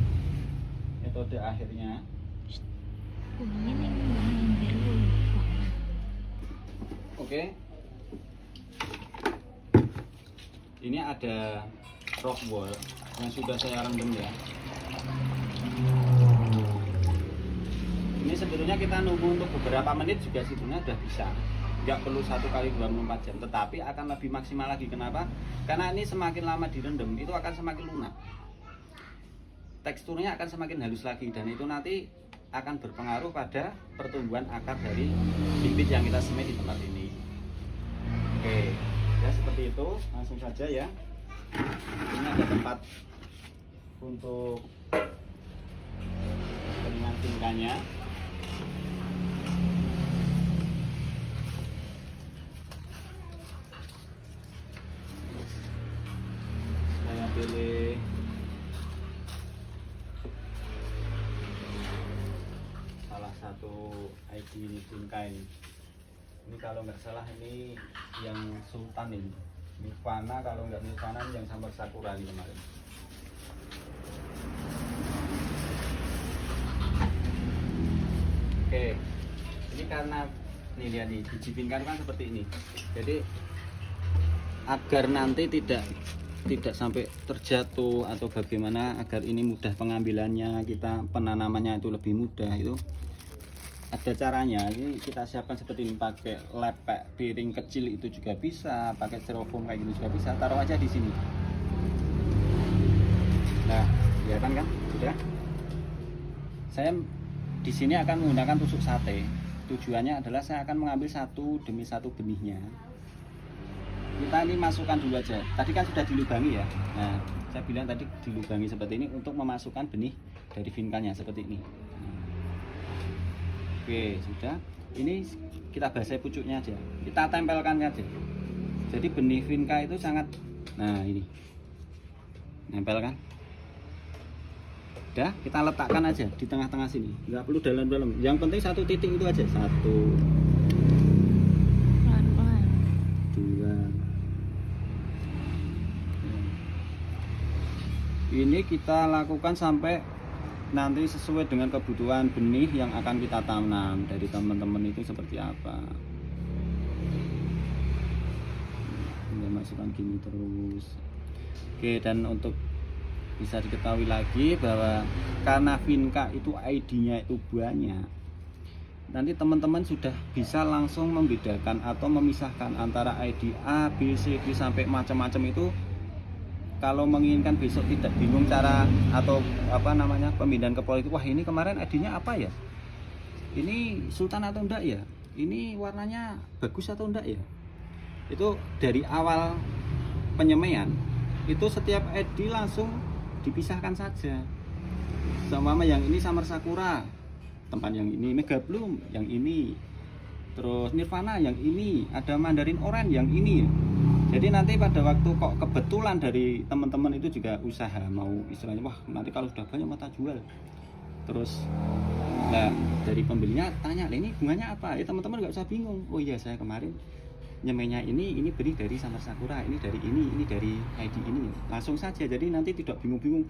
metode akhirnya. Bunyinya nih yang biru lupa. Oke, ini ada rock wool yang sudah saya rendam ya. Ini sebetulnya kita nunggu untuk beberapa menit juga sebetulnya sudah bisa, nggak perlu 1 kali 24 jam, tetapi akan lebih maksimal lagi. Kenapa? Karena ini semakin lama direndam itu akan semakin lunak, teksturnya akan semakin halus lagi, dan itu nanti akan berpengaruh pada pertumbuhan akar dari bibit yang kita semai di tempat ini. Oke, ya seperti itu, langsung saja ya. Ini ada tempat untuk penyimpanan tingkahnya. Saya pilih salah satu ID ini, tingkah ini. Ini kalau nggak salah ini yang Sultan ini. Nirvana, kalau nggak Nirvana yang Summer Sakura ini kemarin. Oke, ini karena nih lihat nih, biji bingkai kan seperti ini. Jadi agar nanti tidak sampai terjatuh atau bagaimana, agar ini mudah pengambilannya, kita penanamannya itu lebih mudah, itu ada caranya. Ini kita siapkan seperti ini, pakai lepek piring kecil itu juga bisa, pakai styrofoam kayak gitu juga bisa, taruh aja di sini. Nah, kelihatan kan? Sudah. Saya di sini akan menggunakan tusuk sate. Tujuannya adalah saya akan mengambil 1 demi 1 benihnya. Kita ini masukkan dulu aja. Tadi kan sudah dilubangi ya. Nah, saya bilang tadi dilubangi seperti ini untuk memasukkan benih dari vinkanya seperti ini. Oke, sudah. Ini kita basahi pucuknya aja. Kita tempelkan aja. Jadi benih vinca itu sangat, nah ini, nempel kan? Udah, kita letakkan aja di tengah-tengah sini. Nggak perlu dalam-dalam. Yang penting 1 titik itu aja. 1, Pelan-pelan. 2. Ini kita lakukan sampai nanti sesuai dengan kebutuhan benih yang akan kita tanam dari teman-teman itu seperti apa. Kita masukkan gini terus. Oke, dan untuk bisa diketahui lagi bahwa karena vinca itu ID-nya itu banyak, nanti teman-teman sudah bisa langsung membedakan atau memisahkan antara ID A, B, C, D sampai macam-macam itu. Kalau menginginkan besok tidak bingung cara atau apa namanya pemindahan ke politik, wah ini kemarin ID-nya apa ya, ini Sultan atau enggak ya, ini warnanya bagus atau enggak ya, itu dari awal penyemaian itu setiap ID langsung dipisahkan saja. Sama yang ini Summer Sakura, tempat yang ini Mega Bloom, yang ini terus Nirvana, yang ini ada Mandarin Orange, yang ini. Jadi nanti pada waktu kok kebetulan dari teman-teman itu juga usaha mau istilahnya, wah nanti kalau sudah banyak mata jual, terus nah dari pembelinya tanya, ini bunganya apa ya, teman-teman nggak usah bingung, oh iya saya kemarin nyemainya ini benih dari Summer Sakura, ini dari ini dari ID ini, langsung saja. Jadi nanti tidak bingung-bingung,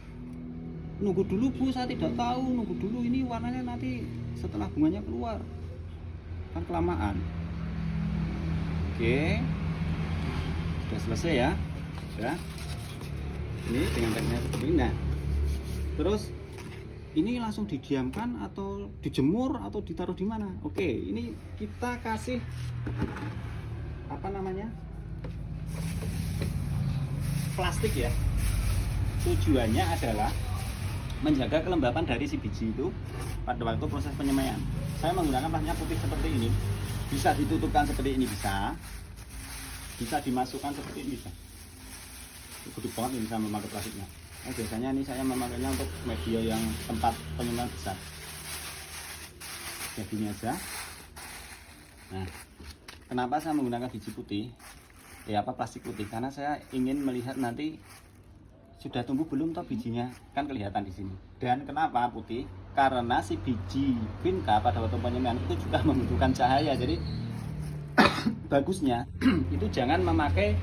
nunggu dulu Bu, saya tidak tahu, nunggu dulu ini warnanya nanti setelah bunganya keluar kan kelamaan. Oke, sudah selesai ya. Ya, ini dengan tekniknya seperti ini. Nah, terus ini langsung didiamkan atau dijemur atau ditaruh di mana? Oke, ini kita kasih apa namanya, plastik ya. Tujuannya adalah menjaga kelembapan dari si biji itu pada waktu proses penyemaian. Saya menggunakan plastiknya putih seperti ini, bisa ditutupkan seperti ini, bisa dimasukkan seperti ini, bisa. Gede banget ini saya memakai plastiknya. Nah, biasanya ini saya memakainya untuk media yang tempat penyemaian besar. Jadi ini aja. Nah, kenapa saya menggunakan biji putih? Ya apa plastik putih? Karena saya ingin melihat nanti sudah tumbuh belum toh bijinya, kan kelihatan di sini. Dan kenapa putih? Karena si biji vinca pada waktu penyemaian itu juga membutuhkan cahaya. Jadi bagusnya itu jangan memakai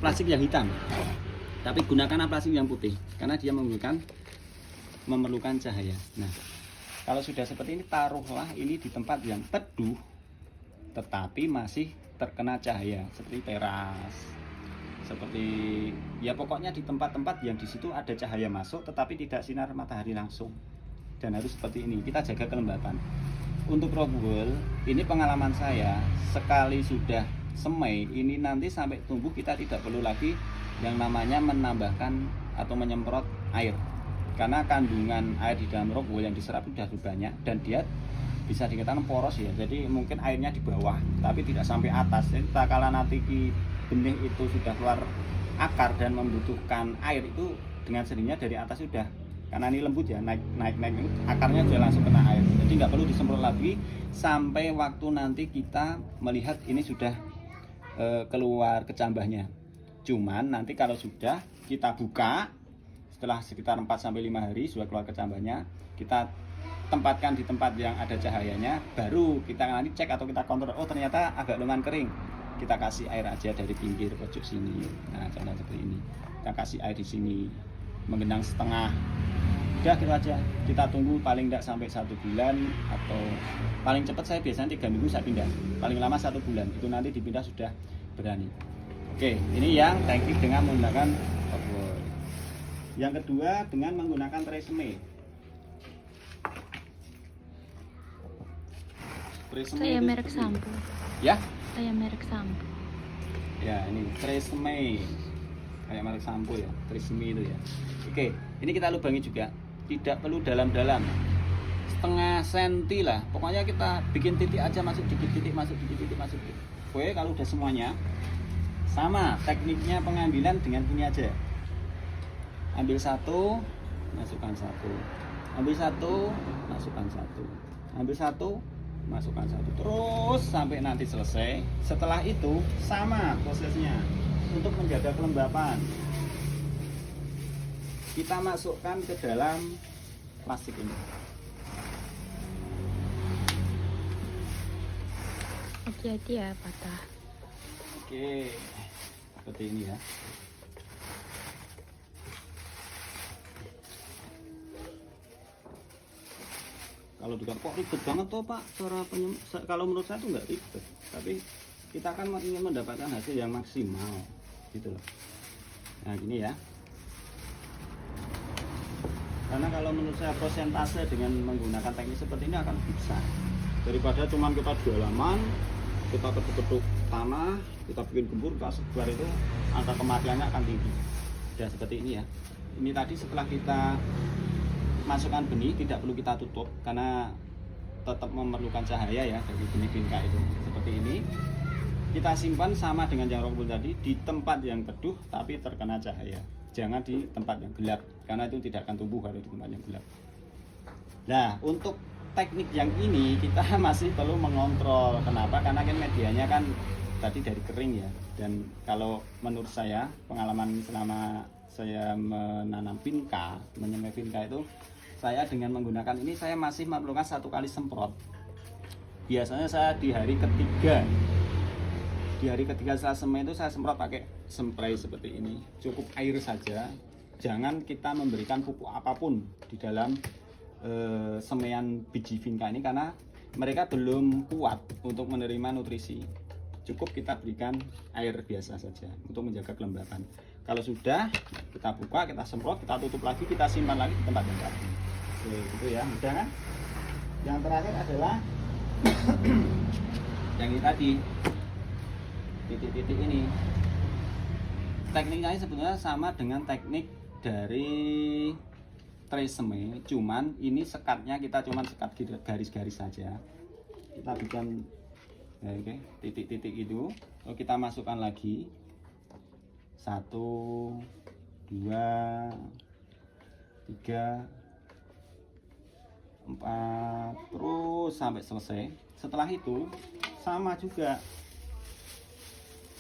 plastik yang hitam, tapi gunakan plastik yang putih karena dia memerlukan cahaya. Nah, kalau sudah seperti ini, taruhlah ini di tempat yang teduh tetapi masih terkena cahaya, seperti teras, seperti ya pokoknya di tempat-tempat yang di situ ada cahaya masuk tetapi tidak sinar matahari langsung. Dan harus seperti ini, kita jaga kelembapan. Untuk rock wool, ini pengalaman saya, sekali sudah semai ini nanti sampai tumbuh kita tidak perlu lagi yang namanya menambahkan atau menyemprot air, karena kandungan air di dalam rock wool yang diserap sudah banyak dan dia bisa dikatakan poros ya, jadi mungkin airnya di bawah tapi tidak sampai atas. Jadi kala nanti benih itu sudah keluar akar dan membutuhkan air, itu dengan sendirinya dari atas sudah, karena ini lembut ya, naik akarnya sudah langsung kena air, jadi nggak perlu disemprot lagi sampai waktu nanti kita melihat ini sudah keluar kecambahnya. Cuman nanti kalau sudah kita buka setelah sekitar 4-5 hari sudah keluar kecambahnya, kita tempatkan di tempat yang ada cahayanya, baru kita nanti cek atau kita kontrol, oh ternyata agak lumayan kering, kita kasih air aja dari pinggir pojok sini. Nah, contoh seperti ini, kita kasih air di sini menggenang setengah, udah gitu aja. Kita tunggu paling tidak sampai 1 bulan, atau paling cepat saya biasanya 3 minggu saya pindah, paling lama 1 bulan, itu nanti dipindah sudah berani. Oke, ini yang teknik dengan menggunakan rock wool. Yang kedua dengan menggunakan tresemme. Kayak merek sampo. Ya? Kayak merek sampo. Ya, ini tresemme. Kayak merek sampo ya, tresemme itu ya. Oke, ini kita lubangi juga. Tidak perlu dalam-dalam. Setengah senti lah. Pokoknya kita bikin titik aja, masuk dikit titik, masuk dikit titik, masuk dikit. Oke, kalau udah semuanya sama, tekniknya pengambilan dengan ini aja. Ambil satu, masukkan satu. Ambil satu, masukkan satu. Ambil satu, masukkan satu, terus sampai nanti selesai. Setelah itu sama prosesnya untuk menjaga kelembapan, kita masukkan ke dalam plastik ini. Hati-hati ya patah. Oke, seperti ini ya. Kalau juga kok ribet banget tuh Pak cara kalau menurut saya tuh nggak ribet, tapi kita kan ingin mendapatkan hasil yang maksimal gitu loh. Nah gini ya, karena kalau menurut saya persentase dengan menggunakan teknik seperti ini akan bisa, daripada cuman kita di halaman kita ketuk-ketuk tanah, kita bikin gembur, kita sebar, itu angka kematiannya akan tinggi. Dan seperti ini ya, ini tadi setelah kita masukkan benih tidak perlu kita tutup karena tetap memerlukan cahaya ya dari benih bingkai itu. Seperti ini kita simpan sama dengan yang rock wool tadi, di tempat yang teduh tapi terkena cahaya, jangan di tempat yang gelap karena itu tidak akan tumbuh kalau di tempat yang gelap. Nah, untuk teknik yang ini kita masih perlu mengontrol. Kenapa? Karena kan medianya kan tadi dari kering ya, dan kalau menurut saya pengalaman selama saya menanam vinca, menyemai vinca itu, saya dengan menggunakan ini saya masih memerlukan 1 kali semprot. Biasanya saya di hari ketiga setelah semai itu saya semprot pakai spray seperti ini, cukup air saja, jangan kita memberikan pupuk apapun di dalam semaian biji vinca ini karena mereka belum kuat untuk menerima nutrisi. Cukup kita berikan air biasa saja untuk menjaga kelembapan. Kalau sudah kita buka, kita semprot, kita tutup lagi, kita simpan lagi di tempat yang tadi. Oke, gitu ya, mudah kan? Yang terakhir adalah yang ini tadi, titik-titik ini. Tekniknya sebetulnya sama dengan teknik dari tresemme, cuman ini sekatnya kita cuman sekat garis-garis saja. Kita bikin oke, titik-titik itu, lalu kita masukkan lagi 1, 2, 3, 4, terus sampai selesai. Setelah itu sama juga,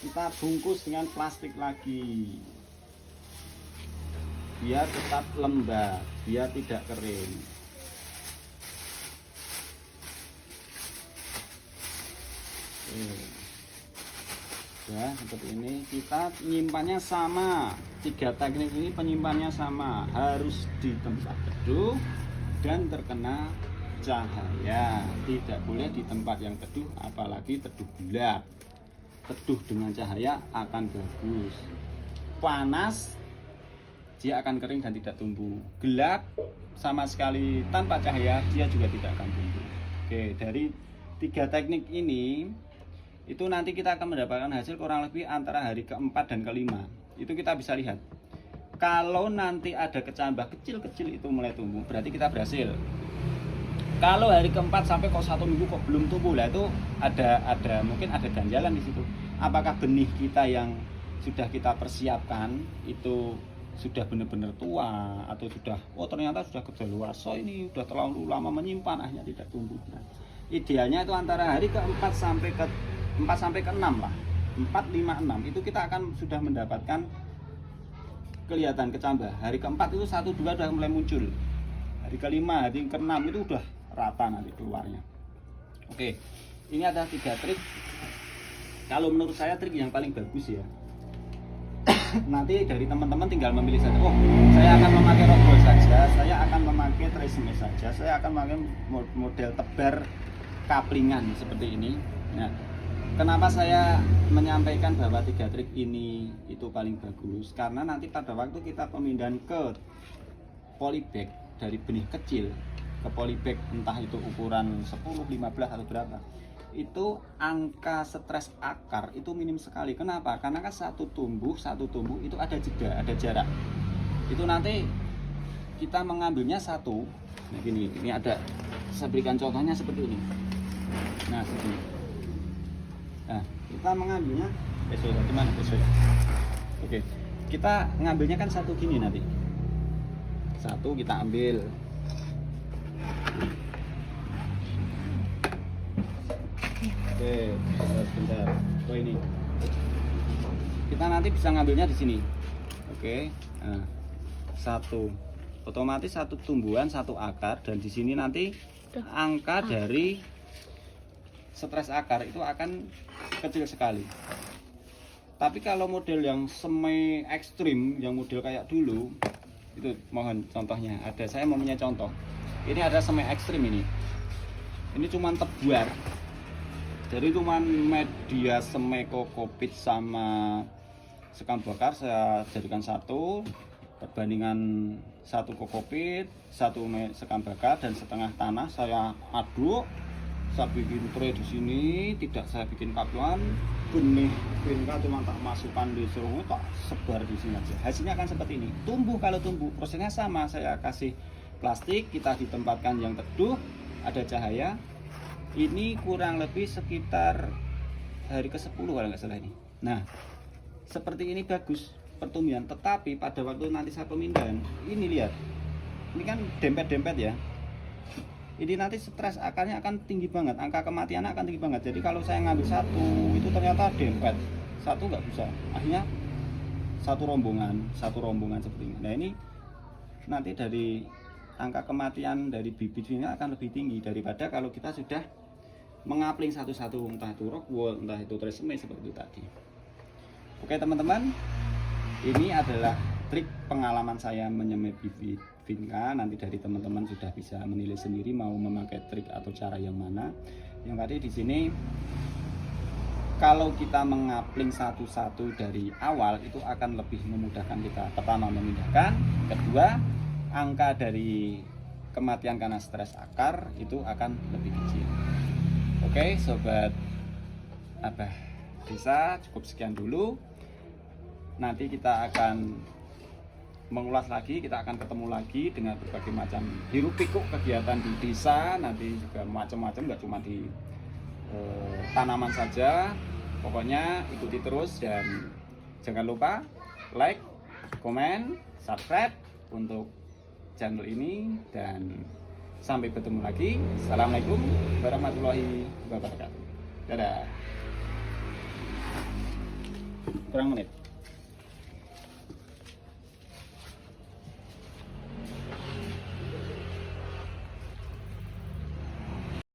kita bungkus dengan plastik lagi biar tetap lembab, biar tidak kering. Ya, seperti ini. Kita menyimpannya sama. 3 teknik ini penyimpannya sama, harus di tempat teduh dan terkena cahaya. Tidak boleh di tempat yang teduh, apalagi teduh gelap. Teduh dengan cahaya akan bagus. Panas dia akan kering dan tidak tumbuh. Gelap sama sekali tanpa cahaya dia juga tidak akan tumbuh. Oke, dari 3 teknik ini itu nanti kita akan mendapatkan hasil kurang lebih antara hari ke-4 dan ke-5. Itu kita bisa lihat. Kalau nanti ada kecambah kecil-kecil itu mulai tumbuh, berarti kita berhasil. Kalau hari ke-4 sampai kok 1 minggu kok belum tumbuh, lah itu ada mungkin ada ganjalan di situ. Apakah benih kita yang sudah kita persiapkan itu sudah benar-benar tua, atau sudah ternyata sudah kedaluarsa, ini sudah terlalu lama menyimpan, akhirnya tidak tumbuh. Nah, idealnya itu antara hari ke-4 sampai ke-6 lah. 4, 5, 6 itu kita akan sudah mendapatkan kelihatan kecambah. Hari ke-4 itu 1, 2 sudah mulai muncul. Hari ke-5, hari ke-6 itu udah rata nanti keluarnya. Oke, ini ada 3 trik. Kalau menurut saya trik yang paling bagus ya, nanti dari teman-teman tinggal memilih saja. Saya akan memakai rockwool saja, saya akan memakai tresemme saja, saya akan memakai model tebar kaplingan seperti ini. Nah, kenapa saya menyampaikan bahwa 3 trik ini itu paling bagus? Karena nanti pada waktu kita pemindahan ke polybag dari benih kecil ke polybag, entah itu ukuran 10, 15 atau berapa, itu angka stres akar itu minim sekali. Kenapa? Karena kan satu tumbuh itu ada jeda, ada jarak. Itu nanti kita mengambilnya satu. Nah gini, ini ada, saya berikan contohnya seperti ini. Nah segini. Nah kita mengambilnya, gimana? Oke, kita ngambilnya kan satu gini nanti. Satu kita ambil. Oke, sebentar. Ini kita nanti bisa ngambilnya di sini. Oke, nah, satu, otomatis satu tumbuhan, satu akar, dan di sini nanti angka dari stres akar itu akan kecil sekali. Tapi kalau model yang semi ekstrim, yang model kayak dulu, itu mohon contohnya. Saya mau punya contoh. Ini ada semi ekstrim ini. Ini cuman tebar. Jadi cuman media semi kokopit sama sekam bakar saya jadikan satu, perbandingan satu kokopit, satu sekam bakar dan setengah tanah saya aduk. Saya bikin tray di sini, tidak saya bikin kapuan, benih pinka cuma tak masukkan di seluruh, tak sebar di sini aja. Hasilnya akan seperti ini. Tumbuh, kalau tumbuh prosesnya sama, saya kasih plastik, kita ditempatkan yang teduh, ada cahaya. Ini kurang lebih sekitar hari ke-10 kalau nggak salah ini. Nah, seperti ini bagus pertumbuhan, tetapi pada waktu nanti saya pemindahan, ini lihat, ini kan dempet-dempet ya. Ini nanti stres akarnya akan tinggi banget, angka kematiannya akan tinggi banget. Jadi kalau saya ngambil satu, itu ternyata dempet, satu nggak bisa, akhirnya satu rombongan seperti ini. Nah ini nanti dari angka kematian dari bibit ini akan lebih tinggi daripada kalau kita sudah mengapling satu-satu, entah itu rockwool, entah itu tresemme seperti itu tadi. Oke teman-teman, ini adalah trik pengalaman saya menyemai bibit vinca. Nanti dari teman-teman sudah bisa menilai sendiri mau memakai trik atau cara yang mana. Yang tadi di sini, kalau kita mengapling satu-satu dari awal itu akan lebih memudahkan kita. Pertama memindahkan, kedua angka dari kematian karena stres akar itu akan lebih kecil. Oke sobat Abah Desa, cukup sekian dulu. Nanti kita akan mengulas lagi, kita akan ketemu lagi dengan berbagai macam hiruk pikuk kegiatan di desa. Nanti juga macam-macam, nggak cuma di tanaman saja. Pokoknya ikuti terus dan jangan lupa like, komen, subscribe untuk channel ini, dan sampai bertemu lagi. Assalamualaikum warahmatullahi wabarakatuh. Dadah. Kurang menit.